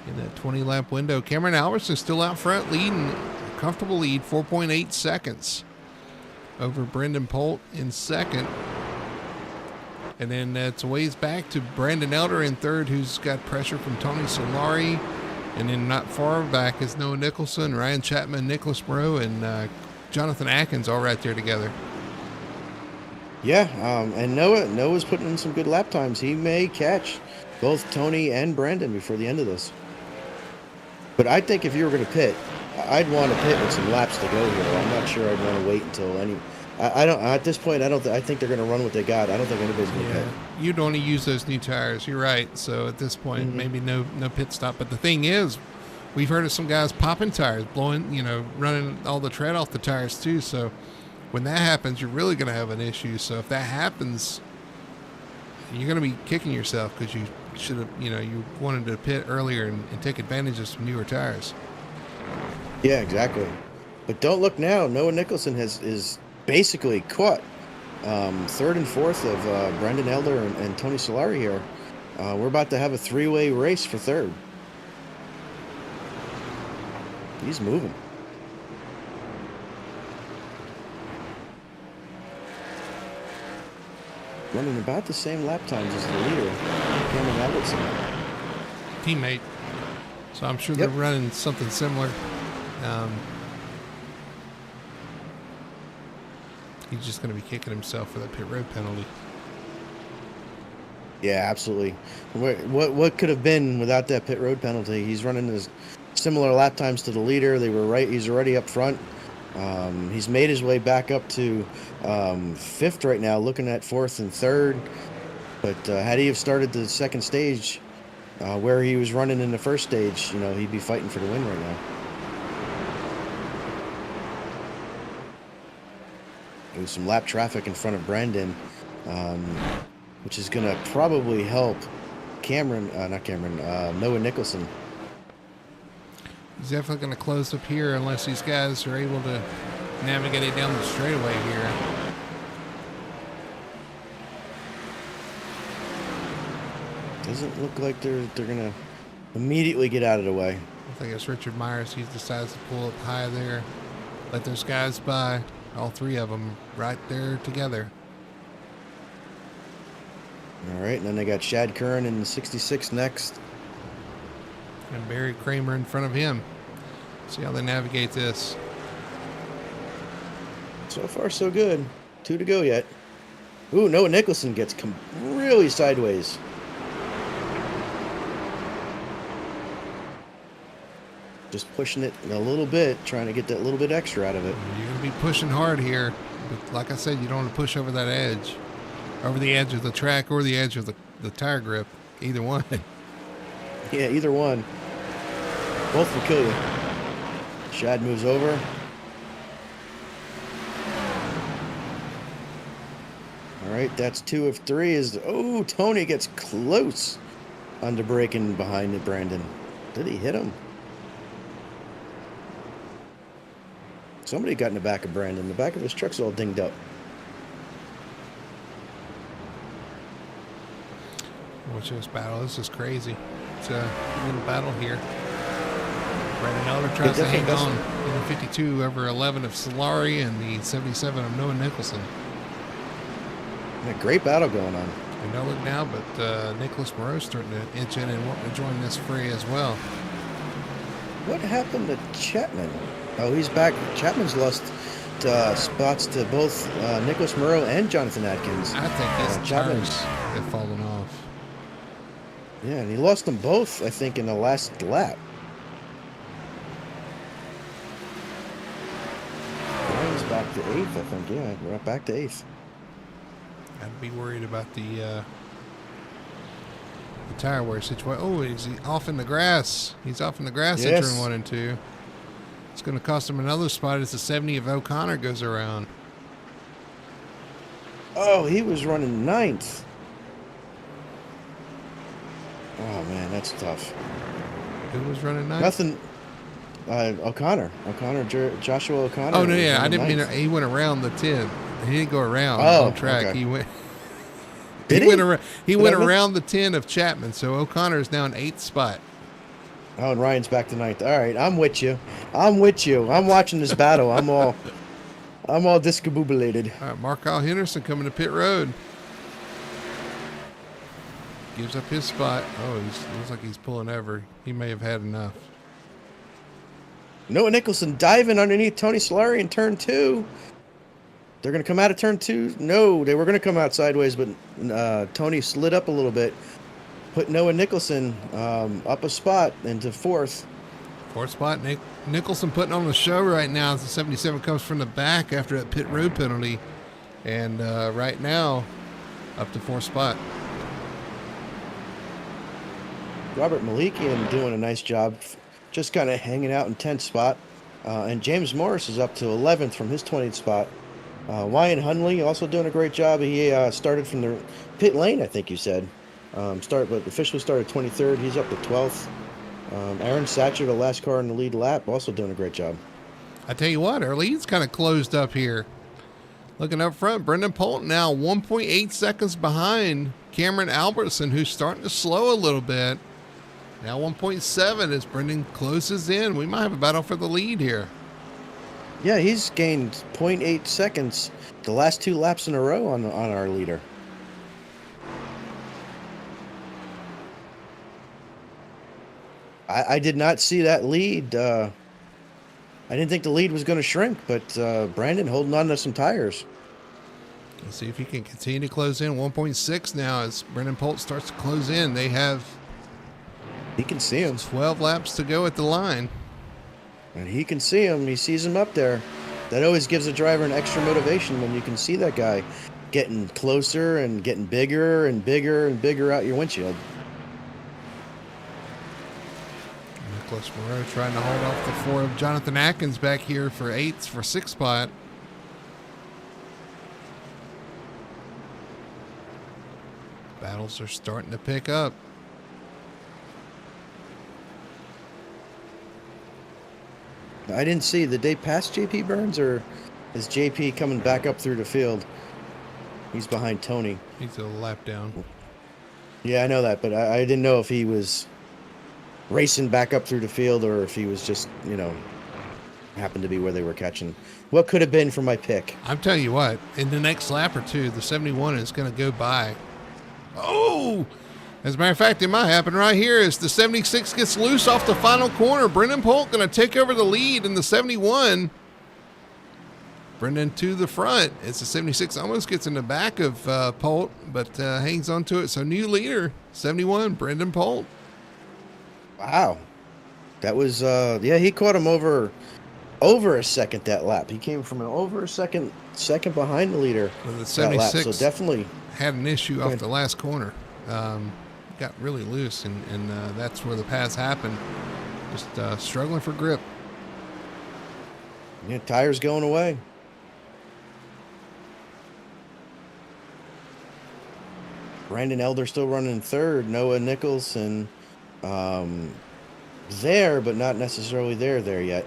in that 20-lap window. Cameron Albertson still out front, leading a comfortable lead, 4.8 seconds over Brendan Polt in second. And then it's a ways back to Brandon Elder in third, who's got pressure from Tony Solari. And then not far back is Noah Nicholson, Ryan Chapman, Nicholas Moreau, and Jonathan Atkins all right there together. Yeah, and Noah's putting in some good lap times. He may catch both Tony and Brandon before the end of this. But I think if you were going to pit, I'd want to pit with some laps to go here. I'm not sure I'd want to wait until any. I don't. At this point, I think they're going to run what they got. I don't think anybody's going to pit. You'd want to use those new tires. You're right. So at this point, maybe no pit stop. But the thing is, we've heard of some guys popping tires, blowing, running all the tread off the tires too. So when that happens, you're really going to have an issue. So if that happens, you're going to be kicking yourself because you should have, you wanted to pit earlier and take advantage of some newer tires. Yeah, exactly. But don't look now. Noah Nicholson is basically caught third and fourth of Brendan Elder and Tony Solari here. We're about to have a three-way race for third. He's moving. Running about the same lap times as the leader, Cameron Albertson. Teammate. So I'm sure they're running something similar. He's just going to be kicking himself for that pit road penalty. Yeah, absolutely. What could have been without that pit road penalty? He's running his similar lap times to the leader. They were right. He's already up front. He's made his way back up to fifth right now, looking at fourth and third. But had he have started the second stage where he was running in the first stage, he'd be fighting for the win right now. There's some lap traffic in front of Brandon, which is going to probably help Noah Nicholson. He's definitely going to close up here unless these guys are able to navigate it down the straightaway here. Doesn't look like they're going to immediately get out of the way. I think it's Richard Myers. He decides to pull up high there. Let those guys by. All three of them right there together. All right, and then they got Shad Curran in the 66 next. And Barry Kramer in front of him. See how they navigate this. So far, so good. 2 to go yet. Ooh, Noah Nicholson gets really sideways. Just pushing it a little bit, trying to get that little bit extra out of it. You're going to be pushing hard here. But like I said, you don't want to push over that edge. Over the edge of the track or the edge of the tire grip. Either one. Yeah, either one. Both will kill you. Shad moves over. All right, that's 2 of 3. Oh, Tony gets close on the braking behind it, Brandon. Did he hit him? Somebody got in the back of Brandon. The back of his truck's all dinged up. Watch this battle. This is crazy. It's a little battle here. Brandon Elder tries to hang on in the 52 over 11 of Solari and the 77 of Noah Nicholson. A great battle going on. We know it now, but Nicholas Moreau's starting to inch in and wanting to join this fray as well. What happened to Chapman? Oh, he's back. Chapman's lost spots to both Nicholas Moreau and Jonathan Atkins. I think his tires have fallen off. Yeah, and he lost them both, I think, in the last lap. He's back to 8th, I think. Yeah, we're back to 8th. I'd be worried about the tire wear situation. Oh, is he off in the grass? He's off in the grass in turn 1 and 2. It's going to cost him another spot as the 70 of O'Connor goes around. Oh, he was running 9th. Oh, man, that's tough. Who was running 9th? Nothing. O'Connor. Joshua O'Connor. Oh, no, yeah. I didn't mean he went around the 10. He didn't go around on track. Okay. He went. He went around the 10 of Chapman, so O'Connor is now in 8th spot. Oh, and Ryan's back to 9th. All right, I'm with you. I'm watching this battle. I'm all discombobulated. All right, Markyle Henderson coming to pit road. Gives up his spot. Oh, looks like he's pulling over. He may have had enough. Noah Nicholson diving underneath Tony Solari in turn 2. They're going to come out of turn 2. No, they were going to come out sideways, but Tony slid up a little bit. Put Noah Nicholson up a spot into 4th. 4th spot. Nicholson putting on the show right now as the 77 comes from the back after that pit road penalty. And right now, up to 4th spot. Robert Malikian doing a nice job, just kind of hanging out in 10th spot. And James Morris is up to 11th from his 20th spot. Wyan Hunley also doing a great job. He started from the pit lane, I think you said. But officially started 23rd. He's up to 12th. Aaron Satcher, the last car in the lead lap, also doing a great job. I tell you what, our lead's kind of closed up here. Looking up front, Brendan Polk now 1.8 seconds behind Cameron Albertson, who's starting to slow a little bit. Now 1.7 as Brendan closes in. We might have a battle for the lead here. Yeah, he's gained 0.8 seconds the last 2 laps in a row on our leader. I did not see that lead. I didn't think the lead was going to shrink, but Brandon holding on to some tires. Let's see if he can continue to close in. 1.6 now as Brendan Polk starts to close in. He can see him. 12 laps to go at the line. And he can see him. He sees him up there. That always gives a driver an extra motivation when you can see that guy getting closer and getting bigger and bigger and bigger out your windshield. Nicholas Moreau trying to hold off the 4 of Jonathan Atkins back here for 6th spot. Battles are starting to pick up. I didn't see. Did they pass JP Burns, or is JP coming back up through the field? He's behind Tony. He's a lap down. Yeah, I know that, but I didn't know if he was racing back up through the field or if he was just, happened to be where they were catching. What could have been for my pick? I'm telling you what, in the next lap or two, the 71 is going to go by. Oh! As a matter of fact, it might happen right here as the 76 gets loose off the final corner. Brendan Polk going to take over the lead in the 71. Brendan to the front as the 76 almost gets in the back of Polk, but hangs on to it. So new leader, 71, Brendan Polk. Wow. That was, he caught him over a second that lap. He came from over a second behind the leader. Well, the 76 that lap, so definitely had an issue off the last corner. Got really loose, and that's where the pass happened. Just struggling for grip. Yeah, tires going away. Brandon Elder still running third. Noah Nicholson there, but not necessarily there yet.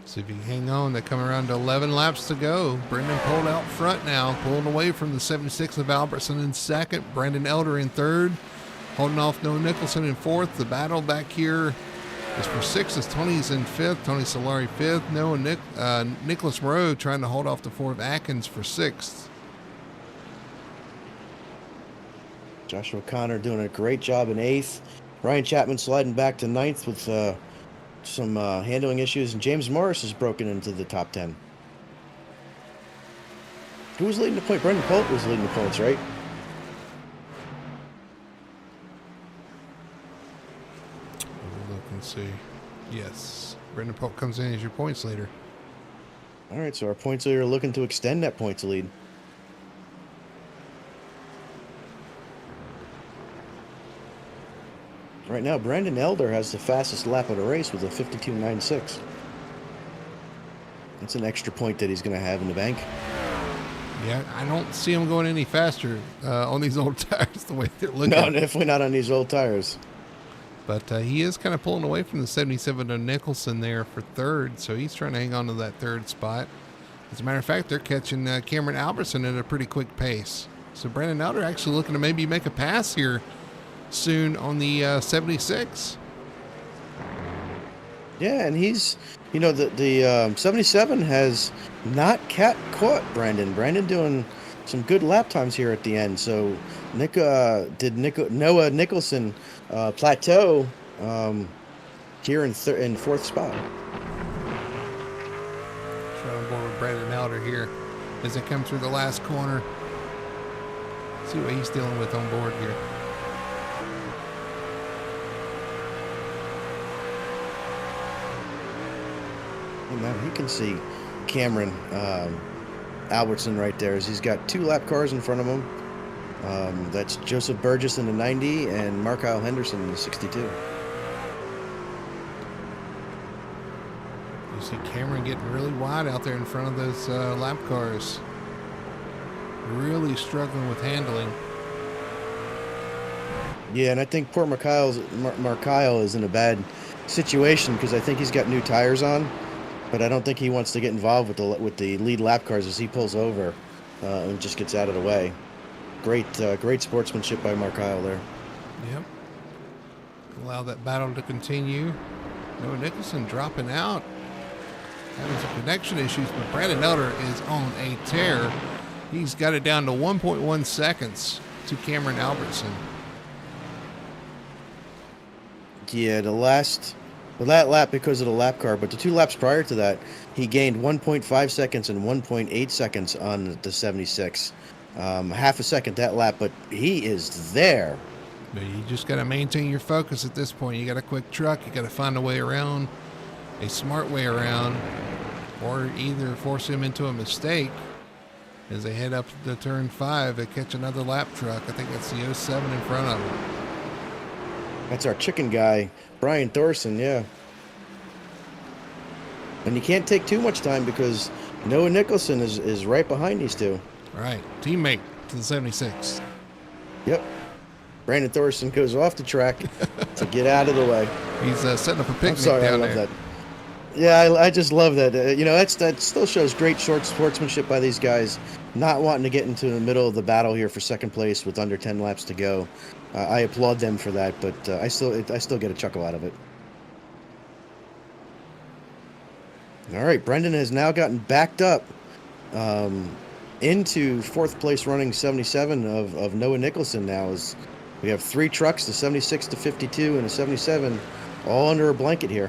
So if you hang on, they come around to 11 laps to go. Brendan pulled out front now, pulling away from the 76 of Albertson in second. Brandon Elder in third, holding off Noah Nicholson in fourth. The battle back here is for sixth as Tony's in fifth. Tony Solari fifth. Nicholas Moreau trying to hold off the Ford Atkins for sixth. Joshua Connor doing a great job in eighth. Ryan Chapman sliding back to ninth with some handling issues, and James Morris is broken into the top 10. Who was leading the point? Brendan Polk was leading the points, right? We'll look and see. Yes, Brendan Polk comes in as your points leader. All right, so our points leader looking to extend that points lead. Right now, Brandon Elder has the fastest lap of the race with a 52.96. That's an extra point that he's going to have in the bank. Yeah, I don't see him going any faster on these old tires the way they're looking. No, definitely not on these old tires. But he is kind of pulling away from the 77 of Nicholson there for third, so he's trying to hang on to that third spot. As a matter of fact, they're catching Cameron Albertson at a pretty quick pace. So Brandon Elder actually looking to maybe make a pass here soon on the 76. Yeah, and he's, the 77 has not caught Brandon. Brandon doing some good lap times here at the end. So Noah Nicholson plateau here in fourth spot. Trying on board with Brandon Elder here as they come through the last corner. See what he's dealing with on board here. Now he can see Cameron Albertson right there as he's got two lap cars in front of him. That's Joseph Burgess in the 90 and Mark Kyle Henderson in the 62. You see Cameron getting really wide out there in front of those lap cars. Really struggling with handling. Yeah, and I think poor Mark Kyle is in a bad situation because I think he's got new tires on. But I don't think he wants to get involved with the lead lap cars as he pulls over and just gets out of the way. Great sportsmanship by Mark Kyle there. Yep. Allow that battle to continue. Noah Nicholson dropping out. Having some connection issues, but Brandon Elder is on a tear. He's got it down to 1.1 seconds to Cameron Albertson. Yeah, that lap because of the lap car, but the two laps prior to that, he gained 1.5 seconds and 1.8 seconds on the 76. Half a second that lap, but he is there. But you just got to maintain your focus at this point. You got a quick truck. You got to find a way around, a smart way around, or either force him into a mistake as they head up to turn 5. They catch another lap truck. I think that's the 07 in front of them. That's our chicken guy, Brian Thorson, yeah. And you can't take too much time because Noah Nicholson is right behind these two. Right. Teammate to the 76. Yep. Brandon Thorson goes off the track to get out of the way. He's setting up a picnic I'm sorry, down I love there. that. Yeah, I just love that. That still shows great short sportsmanship by these guys, not wanting to get into the middle of the battle here for second place with under 10 laps to go. I applaud them for that, but I still get a chuckle out of it. All right, Brendan has now gotten backed up into fourth place, running 77 of Noah Nicholson. Now as we have 3 trucks, the 76, the 52, and the 77, all under a blanket here.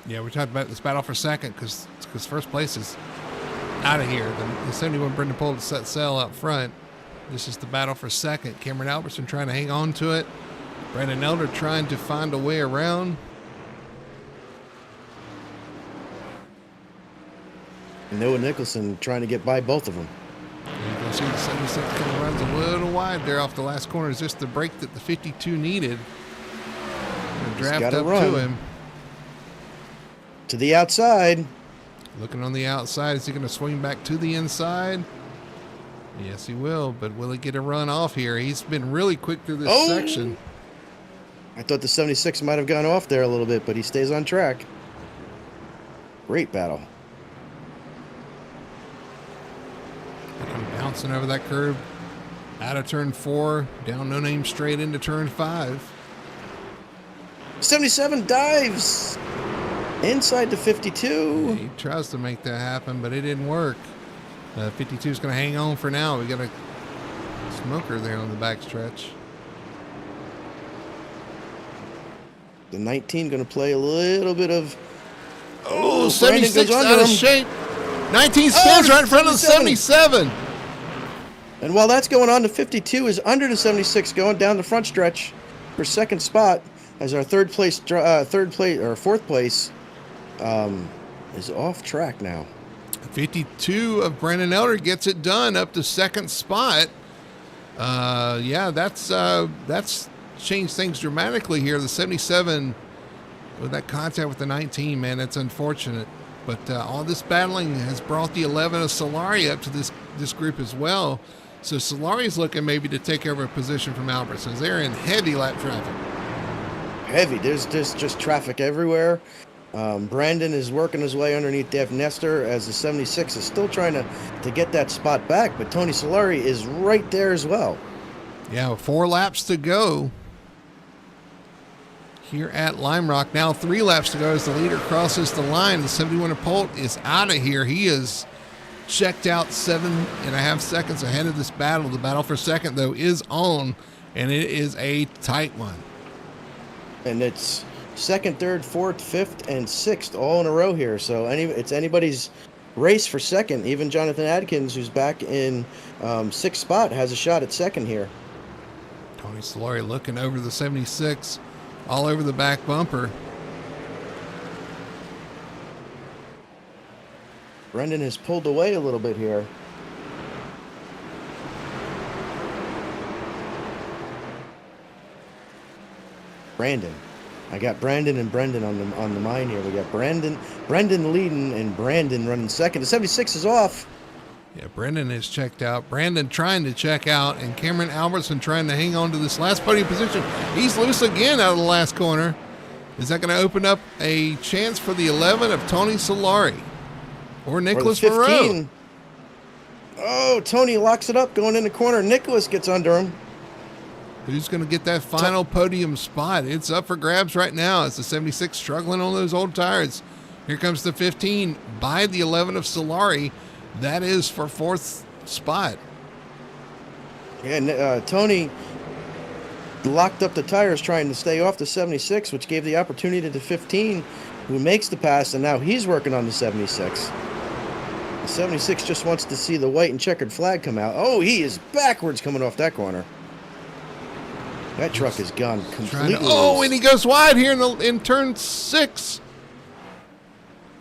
Yeah, we talked about this battle for second because first place is out of here. The 71 Brendan Polt set sail out front. This is the battle for second. Cameron Albertson trying to hang on to it. Brandon Elder trying to find a way around. Noah Nicholson trying to get by both of them. You can see the 76 kind of runs a little wide there off the last corner. Is just the break that the 52 needed. Draft up to him. To the outside. Looking on the outside. Is he going to swing back to the inside? Yes, he will. But will he get a run off here? He's been really quick through this section. I thought the 76 might have gone off there a little bit, but he stays on track. Great battle. Bouncing over that curve, out of turn 4, down No Name straight into turn 5. 77 dives inside the 52. Yeah, he tries to make that happen, but it didn't work. 52 is going to hang on for now. We got a smoker there on the backstretch. The 19 going to play a little bit of. 76 out of shape. 19 spins right in front of the 77. And while that's going on, the 52 is under the 76, going down the front stretch for second spot as our fourth place is off track now. 52 of Brandon Elder gets it done up to second spot. Yeah, that's changed things dramatically here. The 77 with that contact with the 19, man, that's unfortunate. But all this battling has brought the 11 of Solari up to this group as well. So Solari's looking maybe to take over a position from Albertsons. They're in heavy lap traffic. Heavy. There's just traffic everywhere. Brandon is working his way underneath Dev Nestor as the 76 is still trying to get that spot back. But Tony Solari is right there as well. Yeah, 4 laps to go here at Lime Rock. Now 3 laps to go as the leader crosses the line. The 71 of Polt is out of here. He is checked out 7.5 seconds ahead of this battle. The battle for second, though, is on, and it is a tight one. And it's second, third, fourth, fifth, and sixth all in a row here. So it's anybody's race for second. Even Jonathan Adkins, who's back in sixth spot, has a shot at second here. Tony Solari looking over the 76, all over the back bumper. Brendan has pulled away a little bit here. Brandon. I got Brandon and Brendan on the line here. We got Brendan leading and Brandon running second. The 76 is off. Yeah, Brendan is checked out. Brandon trying to check out, and Cameron Albertson trying to hang on to this last podium position. He's loose again out of the last corner. Is that going to open up a chance for the 11 of Tony Solari? Or Nicholas Moreau. Oh, Tony locks it up going in the corner. Nicholas gets under him. Who's going to get that final podium spot? It's up for grabs right now. It's the 76 struggling on those old tires. Here comes the 15 by the 11 of Solari. That is for fourth spot. Yeah, Tony locked up the tires trying to stay off the 76, which gave the opportunity to the 15, who makes the pass, and now he's working on the 76. The 76 just wants to see the white and checkered flag come out. Oh, he is backwards coming off that corner. That truck has gone completely loose. And he goes wide here in turn 6.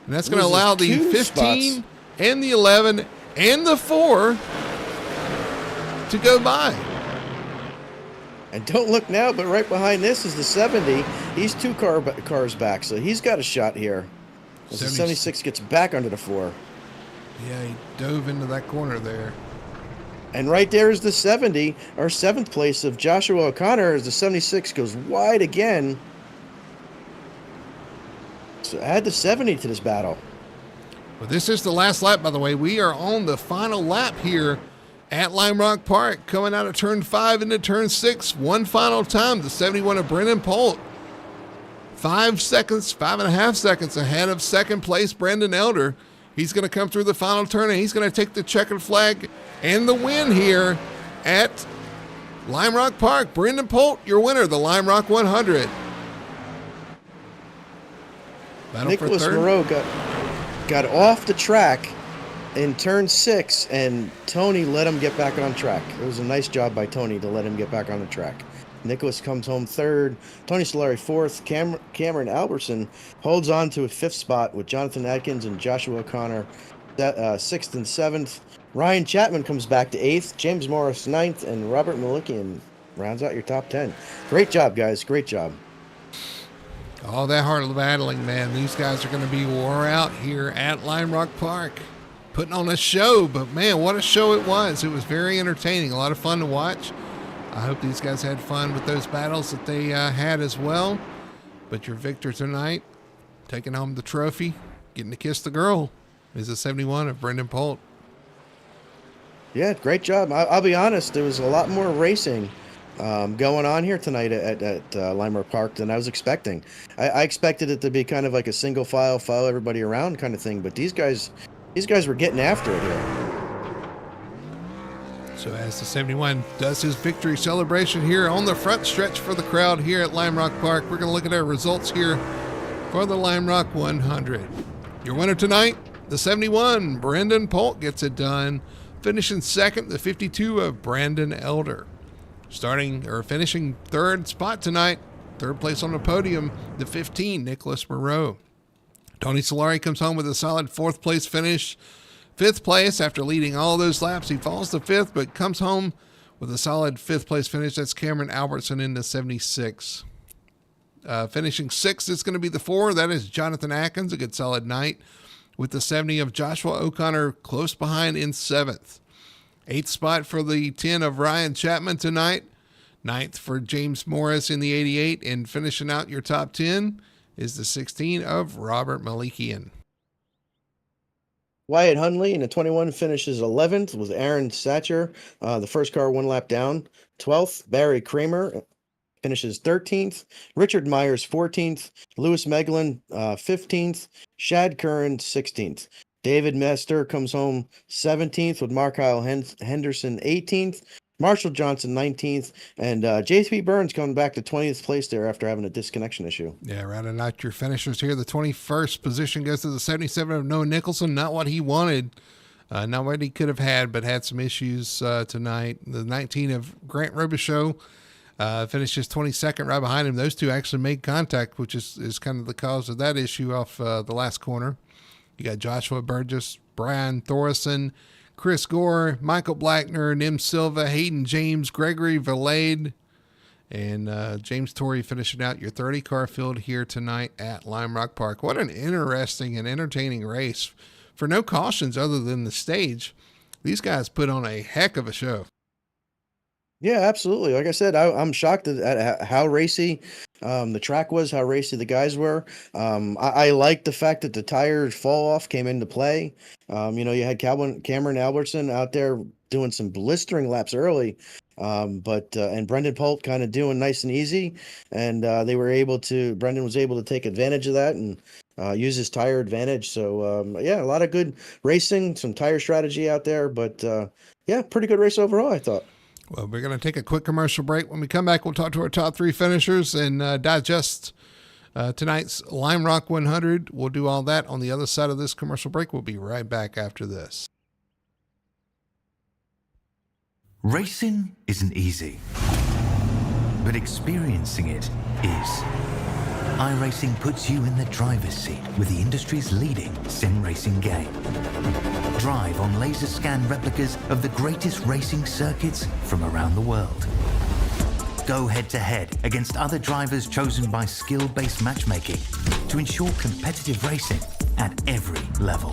And that's going to allow the 15 spots and the 11 and the 4 to go by. And don't look now, but right behind this is the 70. He's 2 cars back, so he's got a shot here. As the 76 gets back under the 4. Yeah, he dove into that corner there. And right there is the 70, or 7th place of Joshua O'Connor, as the 76 goes wide again. So add the 70 to this battle. Well, this is the last lap, by the way. We are on the final lap here at Lime Rock Park, coming out of turn 5 into turn 6. One final time, the 71 of Brendan Polt. 5 seconds, 5.5 seconds ahead of second place Brandon Elder. He's going to come through the final turn, and he's going to take the checkered flag and the win here at Lime Rock Park. Brendan Polt, your winner, the Lime Rock 100. Nicholas Moreau got off the track in turn 6, and Tony let him get back on track. It was a nice job by Tony to let him get back on the track. Nicholas comes home 3rd, Tony Solari 4th, Cameron Albertson holds on to a 5th spot with Jonathan Atkins and Joshua O'Connor 6th and 7th. Ryan Chapman comes back to 8th, James Morris 9th, and Robert Malikian rounds out your top 10. Great job, guys. Great job. All that hard battling, man. These guys are going to be wore out here at Lime Rock Park, putting on a show. But, man, what a show it was. It was very entertaining, a lot of fun to watch. I hope these guys had fun with those battles that they had as well. But your victor tonight, taking home the trophy, getting to kiss the girl, is the 71 of Brendan Polt. Yeah, great job. I'll be honest, there was a lot more racing going on here tonight at Lime Rock Park than I was expecting. I expected it to be kind of like a single file, follow everybody around kind of thing, but these guys were getting after it here. So as the 71 does his victory celebration here on the front stretch for the crowd here at Lime Rock Park, we're going to look at our results here for the Lime Rock 100. Your winner tonight, the 71, Brendan Polt, gets it done. Finishing second, the 52 of Brandon Elder. Finishing 3rd spot tonight, 3rd place on the podium, the 15, Nicholas Moreau. Tony Solari comes home with a solid 4th place finish. 5th place after leading all those laps. He falls to 5th, but comes home with a solid 5th place finish. That's Cameron Albertson in the 76. Finishing 6th is going to be the 4. That is Jonathan Atkins, a good solid night, with the 70 of Joshua O'Connor close behind in 7th. 8th spot for the 10 of Ryan Chapman tonight. 9th for James Morris in the 88. And finishing out your top 10 is the 16 of Robert Malikian. Wyatt Hunley in the 21 finishes 11th with Aaron Satcher, the first car 1 lap down. 12th, Barry Kramer finishes 13th. Richard Myers 14th. Lewis Meglin 15th. Shad Curran 16th. David Mester comes home 17th with Mark Kyle Henderson 18th. Marshall Johnson 19th, and JP Burns coming back to 20th place there after having a disconnection issue. Yeah, rounding out your finishers here. The 21st position goes to the 77 of Noah Nicholson. Not what he wanted, not what he could have had, but had some issues tonight. The 19 of Grant Robichaux finishes 22nd right behind him. Those two actually made contact, which is kind of the cause of that issue off the last corner. You got Joshua Burgess, Brian Thorson, Chris Gore, Michael Blackner, Nim Silva, Hayden James, Gregory Valade, and James Torrey finishing out your 30-car field here tonight at Lime Rock Park. What an interesting and entertaining race. For no cautions other than the stage, these guys put on a heck of a show. Yeah, absolutely. Like I said, I'm shocked at how racy the track was, how racy the guys were. I like the fact that the tire fall off came into play. You had Cameron Albertson out there doing some blistering laps early, and Brendan Polt kind of doing nice and easy, and Brendan was able to take advantage of that and use his tire advantage. So a lot of good racing, some tire strategy out there, but pretty good race overall, I thought. Well, we're going to take a quick commercial break. When we come back, we'll talk to our top 3 finishers and digest tonight's Lime Rock 100. We'll do all that on the other side of this commercial break. We'll be right back after this. Racing isn't easy, but experiencing it is. iRacing puts you in the driver's seat with the industry's leading sim racing game. Drive on laser scan replicas of the greatest racing circuits from around the world. Go head-to-head against other drivers chosen by skill-based matchmaking to ensure competitive racing at every level.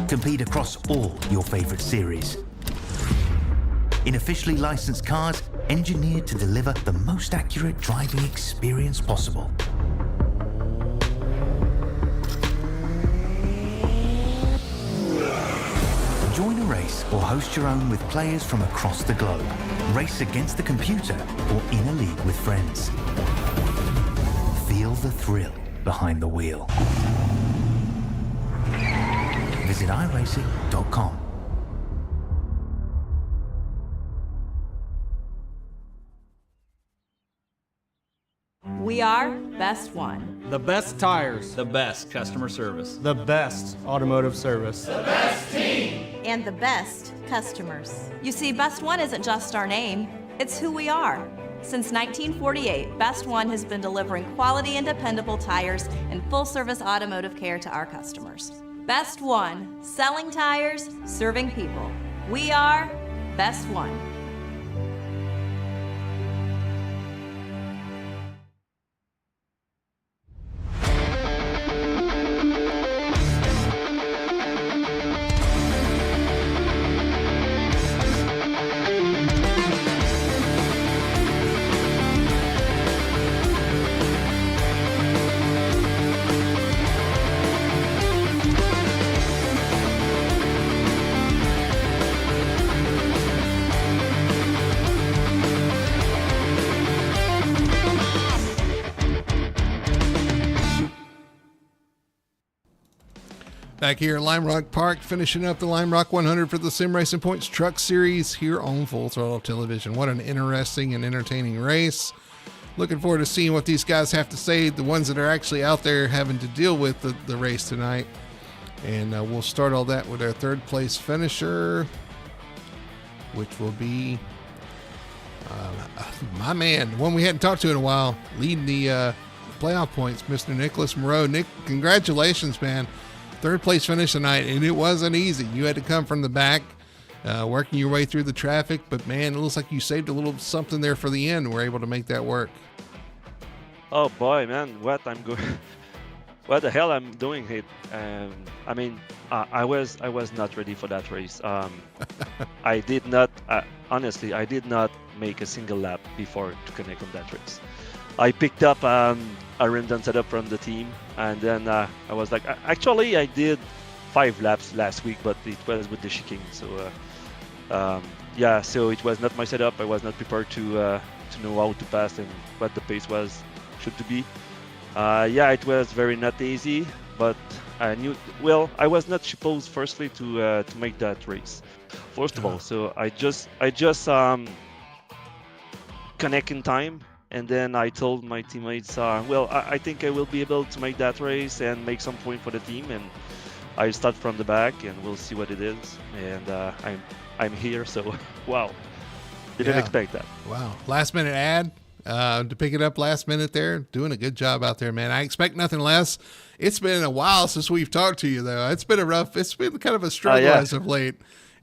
Compete across all your favorite series. in officially licensed cars engineered to deliver the most accurate driving experience possible. Join a race or host your own with players from across the globe. Race against the computer or in a league with friends. Feel the thrill behind the wheel. Visit iRacing.com. We are Best One. The best tires. The best customer service. The best automotive service. The best team. And the best customers. You see, Best One isn't just our name, it's who we are. Since 1948, Best One has been delivering quality and dependable tires and full-service automotive care to our customers. Best One, selling tires, serving people. We are Best One. Back here at Lime Rock Park, finishing up the Lime Rock 100 for the Sim Racing Points Truck Series here on Full Throttle Television. What an interesting and entertaining race. Looking forward to seeing what these guys have to say, the ones that are actually out there having to deal with the race tonight. And we'll start all that with our third place finisher, which will be my man, the one we hadn't talked to in a while, leading the playoff points, Mr. Nicholas Moreau. Nick, congratulations, man. Third place finish tonight, and it wasn't easy. You had to come from the back, working your way through the traffic, but man, it looks like you saved a little something there for the end. We're able to make that work. Oh boy, man, what the hell I'm doing here? I mean, I was not ready for that race. I did not, honestly, I did not make a single lap before to connect on that race. I picked up a random setup from the team, and then I was like, actually I did 5 laps last week, but it was with the chicane, so yeah, so it was not my setup. I was not prepared to know how to pass and what the pace should to be. Yeah, it was very not easy, but I knew, well, I was not supposed firstly to make that race first of all, so I just connect in time. And then I told my teammates, well, I think I will be able to make that race and make some point for the team. And I start from the back, and we'll see what it is. And I'm here, so wow, didn't expect that. Wow, last minute ad to pick it up last minute there. Doing a good job out there, man. I expect nothing less. It's been a while since we've talked to you, though. It's been kind of a struggle as of late.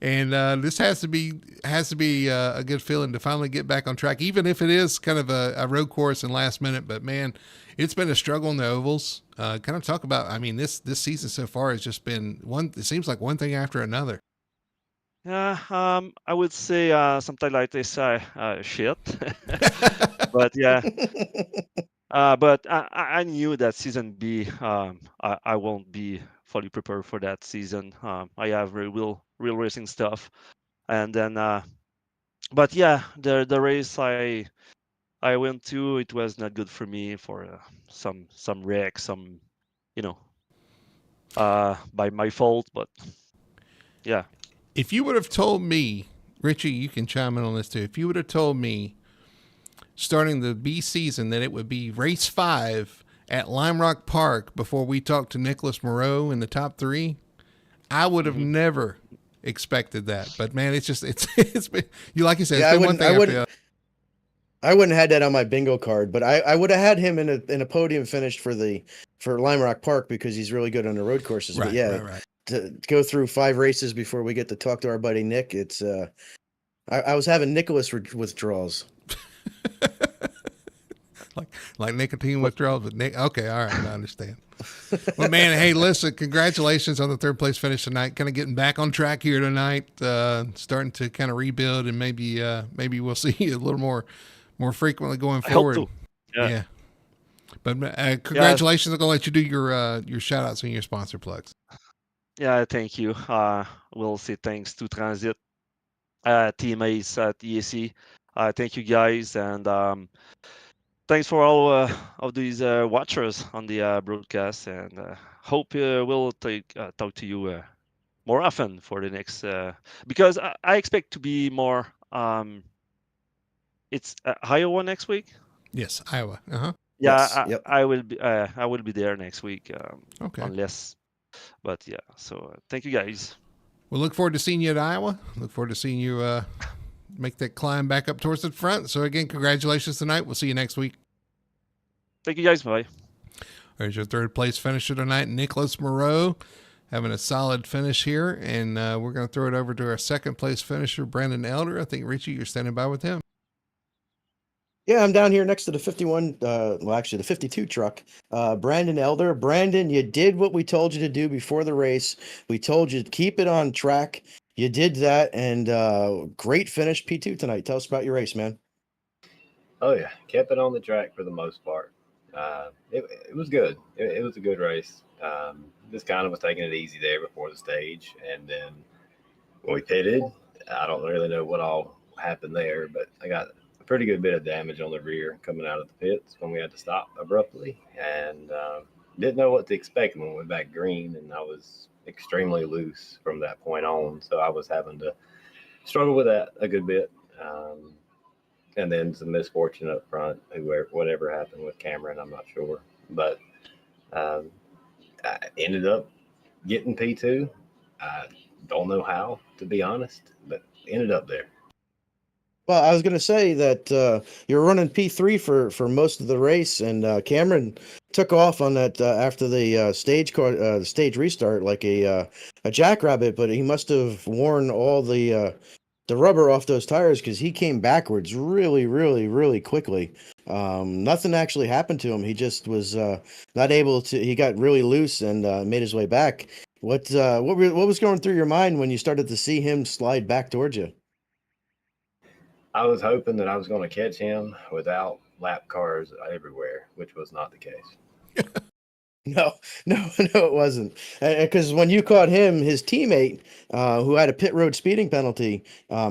And this has to be a good feeling to finally get back on track, even if it is kind of a road course and last minute. But man, it's been a struggle in the ovals. Kind of talk about, I mean, this season so far has just been one. It seems like one thing after another. Yeah, I would say something like this, shit. But yeah, but I knew that season B, I won't be fully prepared for that season. I have real racing stuff, and then but yeah, the race I went to, it was not good for me for some wreck, some, you know, by my fault. But yeah, if you would have told me, Richie, you can chime in on this too, if you would have told me starting the B season that it would be race 5 at Lime Rock Park before we talked to Nicholas Moreau in the top 3, I would have never expected that. But man, it's been, you like you said, it's been one thing after the other. I wouldn't have had that on my bingo card, but I would have had him in a podium finish for Lime Rock Park because he's really good on the road courses. Right, but yeah, right. To go through 5 races before we get to talk to our buddy Nick, it's I was having Nicholas withdrawals. like nicotine withdrawals, but Nick. Okay, all right, I understand. Well, man, hey, listen, congratulations on the third place finish tonight. Kind of getting back on track here tonight, starting to kind of rebuild, and maybe we'll see you a little more frequently going I hope forward. to. Yeah. Yeah. But Yes. congratulations. I'm going to let you do your shout outs and your sponsor plugs. Yeah. Thank you. We'll say thanks to Transit, teammates at EAC. Thank you guys, and thanks for all of these watchers on the broadcast, and hope we'll talk to you more often for the next because I expect to be more. It's Iowa next week. Yes, Iowa. Uh huh. Yeah, Yes. Yep. I will be. I will be there next week. Okay. Unless, but yeah. So thank you guys. We'll look forward to seeing you at Iowa. Look forward to seeing you make that climb back up towards the front. So again, congratulations tonight. We'll see you next week. Thank you guys. Bye. There's your third place finisher tonight, Nicholas Moreau, having a solid finish here. And we're going to throw it over to our second place finisher, Brandon Elder. I think, Richie, you're standing by with him. Yeah, I'm down here next to the 51, well, actually the 52 truck. Brandon Elder. Brandon, you did what we told you to do before the race. We told you to keep it on track. You did that, and great finish P2 tonight. Tell us about your race, man. Oh yeah, kept it on the track for the most part. It was good. It was a good race. Just kind of was taking it easy there before the stage, and then when we pitted, I don't really know what all happened there, but I got a pretty good bit of damage on the rear coming out of the pits when we had to stop abruptly, and didn't know what to expect when we went back green, and I was extremely loose from that point on, so I was having to struggle with that a good bit. And then some misfortune up front, whatever happened with Cameron, I'm not sure. But I ended up getting P2. I don't know how, to be honest, but ended up there. Well, I was going to say that you're running P3 for most of the race, and Cameron took off on that after the stage restart like a jackrabbit, but he must have worn all the rubber off those tires because he came backwards really, really, really quickly. Nothing actually happened to him. He just was not able to. He got really loose and made his way back. What was going through your mind when you started to see him slide back towards you? I was hoping that I was going to catch him without lap cars everywhere, which was not the case. No, it wasn't. Because when you caught him, his teammate, who had a pit road speeding penalty,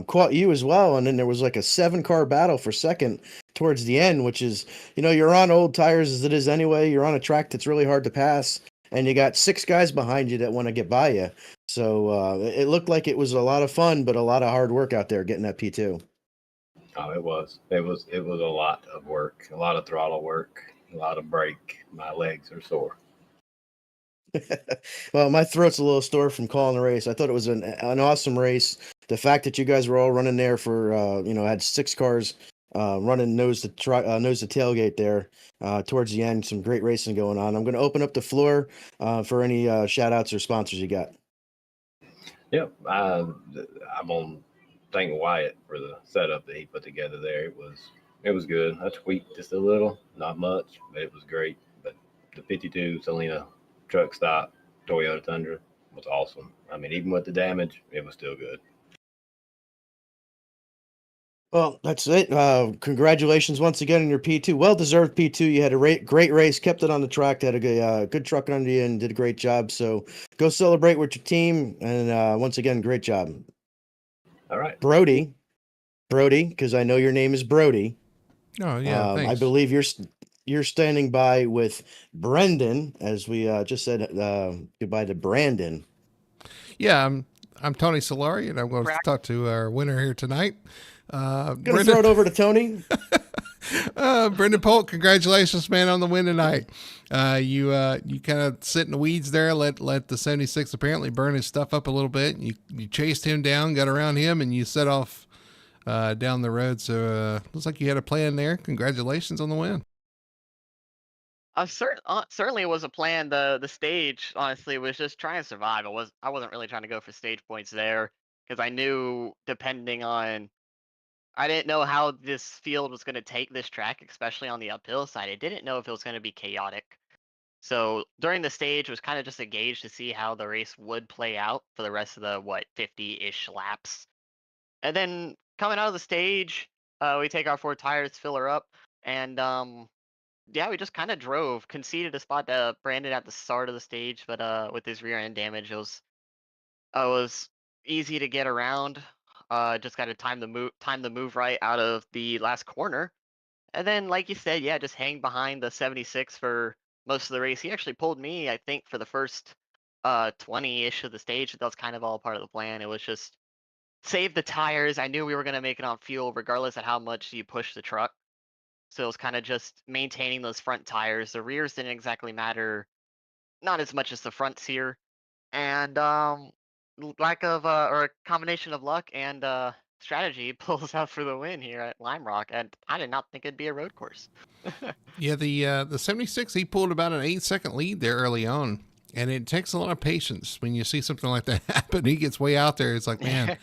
caught you as well. And then there was like a 7-car battle for second towards the end, which is, you're on old tires as it is anyway. You're on a track that's really hard to pass, and you got 6 guys behind you that want to get by you. So it looked like it was a lot of fun, but a lot of hard work out there getting that P2. Oh, it was. It was a lot of work, a lot of throttle work, a lot of brake. My legs are sore. Well, my throat's a little sore from calling the race. I thought it was an awesome race. The fact that you guys were all running there for had 6 cars running nose to tailgate there towards the end. Some great racing going on. I'm going to open up the floor for any shout outs or sponsors you got. Yep. I'm on thank Wyatt for the setup that he put together there. It was good. I tweaked just a little, not much, but it was great. But the 52 Selena truck stop Toyota Tundra was awesome. I mean, even with the damage, it was still good. Well, that's it. Congratulations once again on your P2. Well-deserved P2. You had a great race, kept it on the track, had a good truck under you, and did a great job. So go celebrate with your team. And once again, great job. All right. Brody, because I know your name is Brody. Oh, yeah, thanks. I believe you're standing by with Brendan, as we just said goodbye to Brandon. Yeah, I'm Tony Solari, and I'm going to talk to our winner here tonight. Going to throw it over to Tony. Brendan Polk, congratulations, man, on the win tonight. You kind of sit in the weeds there, let the 76 apparently burn his stuff up a little bit. You chased him down, got around him, and you set off down the road. So looks like you had a plan there. Congratulations on the win. Certainly it was a plan. The stage honestly was just trying to survive. I wasn't really trying to go for stage points there because I knew I didn't know how this field was going to take this track, especially on the uphill side. I didn't know if it was going to be chaotic. So during the stage was kind of just a gauge to see how the race would play out for the rest of the 50-ish laps. And then coming out of the stage, we take our 4 tires, fill her up, and yeah, we just kind of drove. Conceded a spot to Brandon at the start of the stage, but with his rear end damage, it was easy to get around. Just got to time the move right out of the last corner, and then like you said, yeah, just hang behind the 76 for most of the race. He actually pulled me, I think, for the first 20-ish of the stage. That was kind of all part of the plan. It was just save the tires. I knew we were gonna make it on fuel, regardless of how much you push the truck. So it was kind of just maintaining those front tires. The rears didn't exactly matter, not as much as the fronts here. And lack of or a combination of luck and strategy pulls out for the win here at Lime Rock. And I did not think it'd be a road course. Yeah, the 76, he pulled about an 8-second lead there early on. And it takes a lot of patience when you see something like that happen. He gets way out there. It's like, man,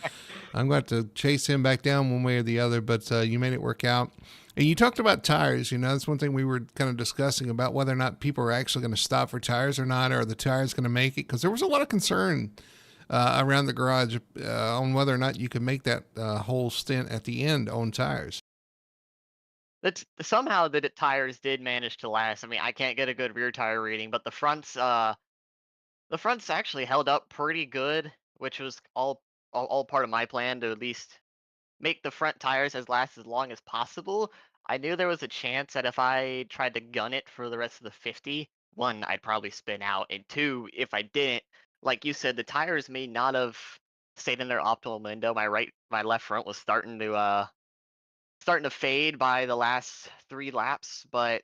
I'm going to have to chase him back down one way or the other. But you made it work out. And you talked about tires. You know, that's one thing we were kind of discussing about whether or not people are actually going to stop for tires or not, or are the tires going to make it? Because there was a lot of concern around the garage on whether or not you could make that whole stint at the end on tires. That's somehow the tires did manage to last. I mean, I can't get a good rear tire reading, but the fronts actually held up pretty good, which was all part of my plan to at least make the front tires last as long as possible. I knew there was a chance that if I tried to gun it for the rest of the 50, one, I'd probably spin out, and two, if I didn't, like you said, the tires may not have stayed in their optimal window. My left front was starting to fade by the last 3 laps, but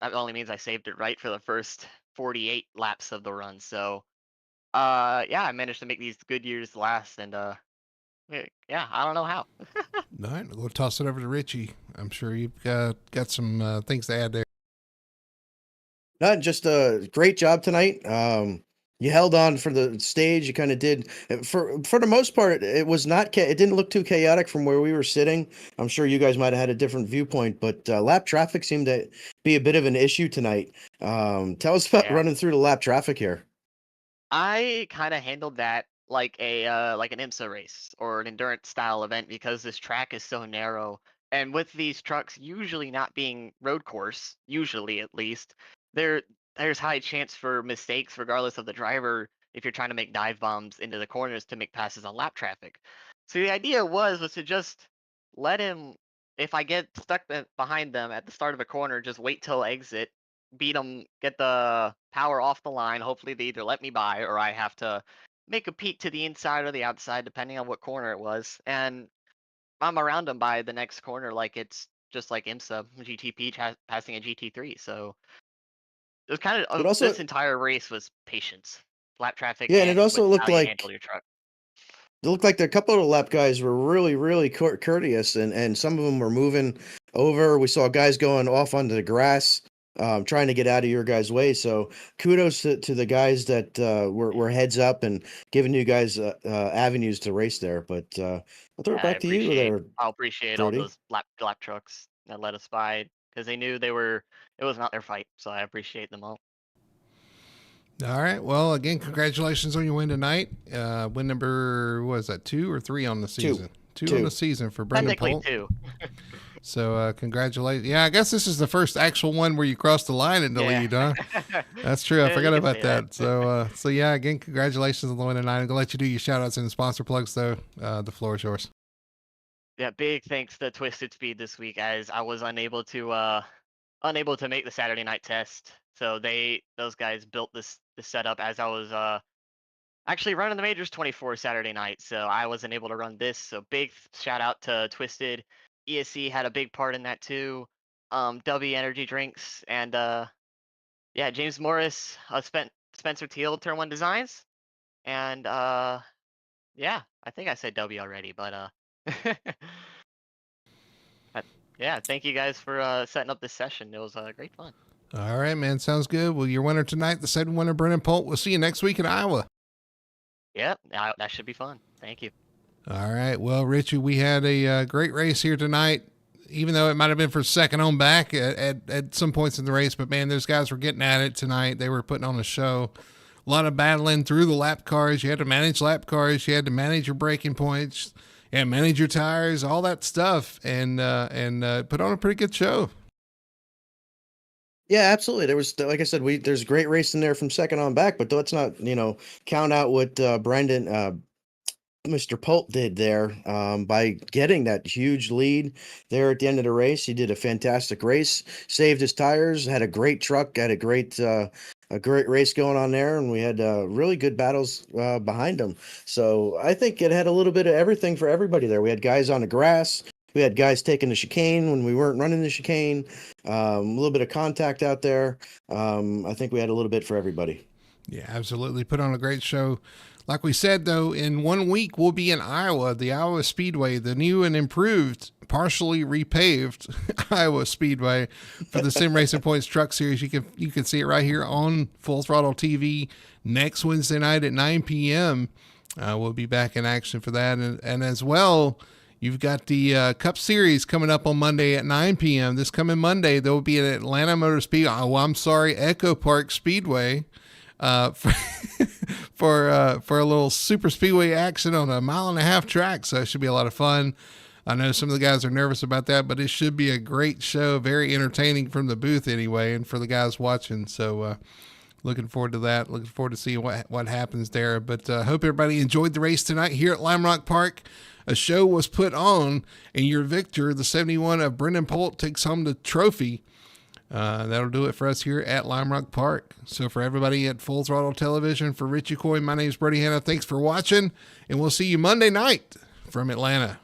that only means I saved it right for the first 48 laps of the run. So, yeah, I managed to make these good years last, and yeah, I don't know how. All right, we'll toss it over to Richie. I'm sure you've got some things to add there. Not just a great job tonight. You held on for the stage. You kind of did for the most part. It was not. It didn't look too chaotic from where we were sitting. I'm sure you guys might have had a different viewpoint, but lap traffic seemed to be a bit of an issue tonight. Tell us about Yeah. running through the lap traffic here. I kind of handled that like an IMSA race or an endurance style event because this track is so narrow. And with these trucks usually not being road course, usually at least, there there's high chance for mistakes regardless of the driver if you're trying to make dive bombs into the corners to make passes on lap traffic. So the idea was to just let him, if I get stuck behind them at the start of a corner, just wait till exit, beat them, get the power off the line. Hopefully they either let me by or I have to make a peek to the inside or the outside, depending on what corner it was. And I'm around them by the next corner, like it's just like IMSA GTP passing a GT3. So it was kind But of also, this entire race was patience, lap traffic, yeah, and it and also with looked how you handle like your truck. it looked like a couple of the lap guys were really, really courteous, and some of them were moving over. We saw guys going off onto the grass, trying to get out of your guys' way. So kudos to the guys that were heads up and giving you guys avenues to race there. But I'll throw it Yeah, back to you there, I'll appreciate all Brody. those lap trucks that let us by because they knew it was not their fight. So I appreciate them all. All right. Well, again, congratulations on your win tonight. Win number, what is that, 2 or 3 on the season? Two on the season for Brendan Technically Polt. 2. So congratulations. Yeah, I guess this is the first actual one where you crossed the line in the lead, huh? That's true. I Yeah, forgot you can about say that. So yeah, again, congratulations on the win tonight. I'm gonna let you do your shout outs and sponsor plugs though. The floor is yours. Yeah, big thanks to Twisted Speed this week, as I was unable to make the Saturday night test. So those guys built this setup as I was actually running the majors 24 Saturday night. So I wasn't able to run this. So big shout out to Twisted. ESC had a big part in that too. W Energy Drinks and yeah, James Morris, Spencer Teal, Turn One Designs, and yeah, I think I said W already, but yeah, thank you guys for setting up this session. It was great fun. All right, man. Sounds good. Well, your winner tonight, the 7 winner, Brendan Polt. We'll see you next week in Iowa. Yep, that should be fun. Thank you. All right. Well, Richie, we had a great race here tonight. even though it might have been for second on back at some points in the race. But man, those guys were getting at it tonight. They were putting on a show. A lot of battling through the lap cars. You had to manage lap cars. You had to manage your braking points. Yeah, manage your tires, all that stuff, and put on a pretty good show. Yeah, absolutely. There was, like I said, there's great racing there from second on back, but let's not, count out what Brendan, Mr. Polt did there by getting that huge lead there at the end of the race. He did a fantastic race, saved his tires, had a great truck, had a great race going on there, and we had really good battles behind him. So I think it had a little bit of everything for everybody there. We had guys on the grass. We had guys taking the chicane when we weren't running the chicane. A little bit of contact out there. I think we had a little bit for everybody. Yeah, absolutely. Put on a great show. Like we said, though, in 1 week, we'll be in Iowa, the Iowa Speedway, the new and improved, partially repaved Iowa Speedway for the Sim Racing Points Truck Series. You can see it right here on Full Throttle TV next Wednesday night at 9 p.m. We'll be back in action for that. And as well, you've got the Cup Series coming up on Monday at 9 p.m. This coming Monday, there will be an Atlanta Motor Speed. Echo Park Speedway. For a little super speedway action on a 1.5 mile track. So it should be a lot of fun. I know some of the guys are nervous about that, but it should be a great show, very entertaining from the booth anyway, and for the guys watching. So looking forward to that. Looking forward to seeing what happens there. But hope everybody enjoyed the race tonight here at Lime Rock Park. A show was put on, and your victor, the 71 of Brendan Polt, takes home the trophy. That'll do it for us here at Lime Rock Park. So for everybody at Full Throttle Television, for Richie Coy, my name is Brady Hanna. Thanks for watching, and we'll see you Monday night from Atlanta.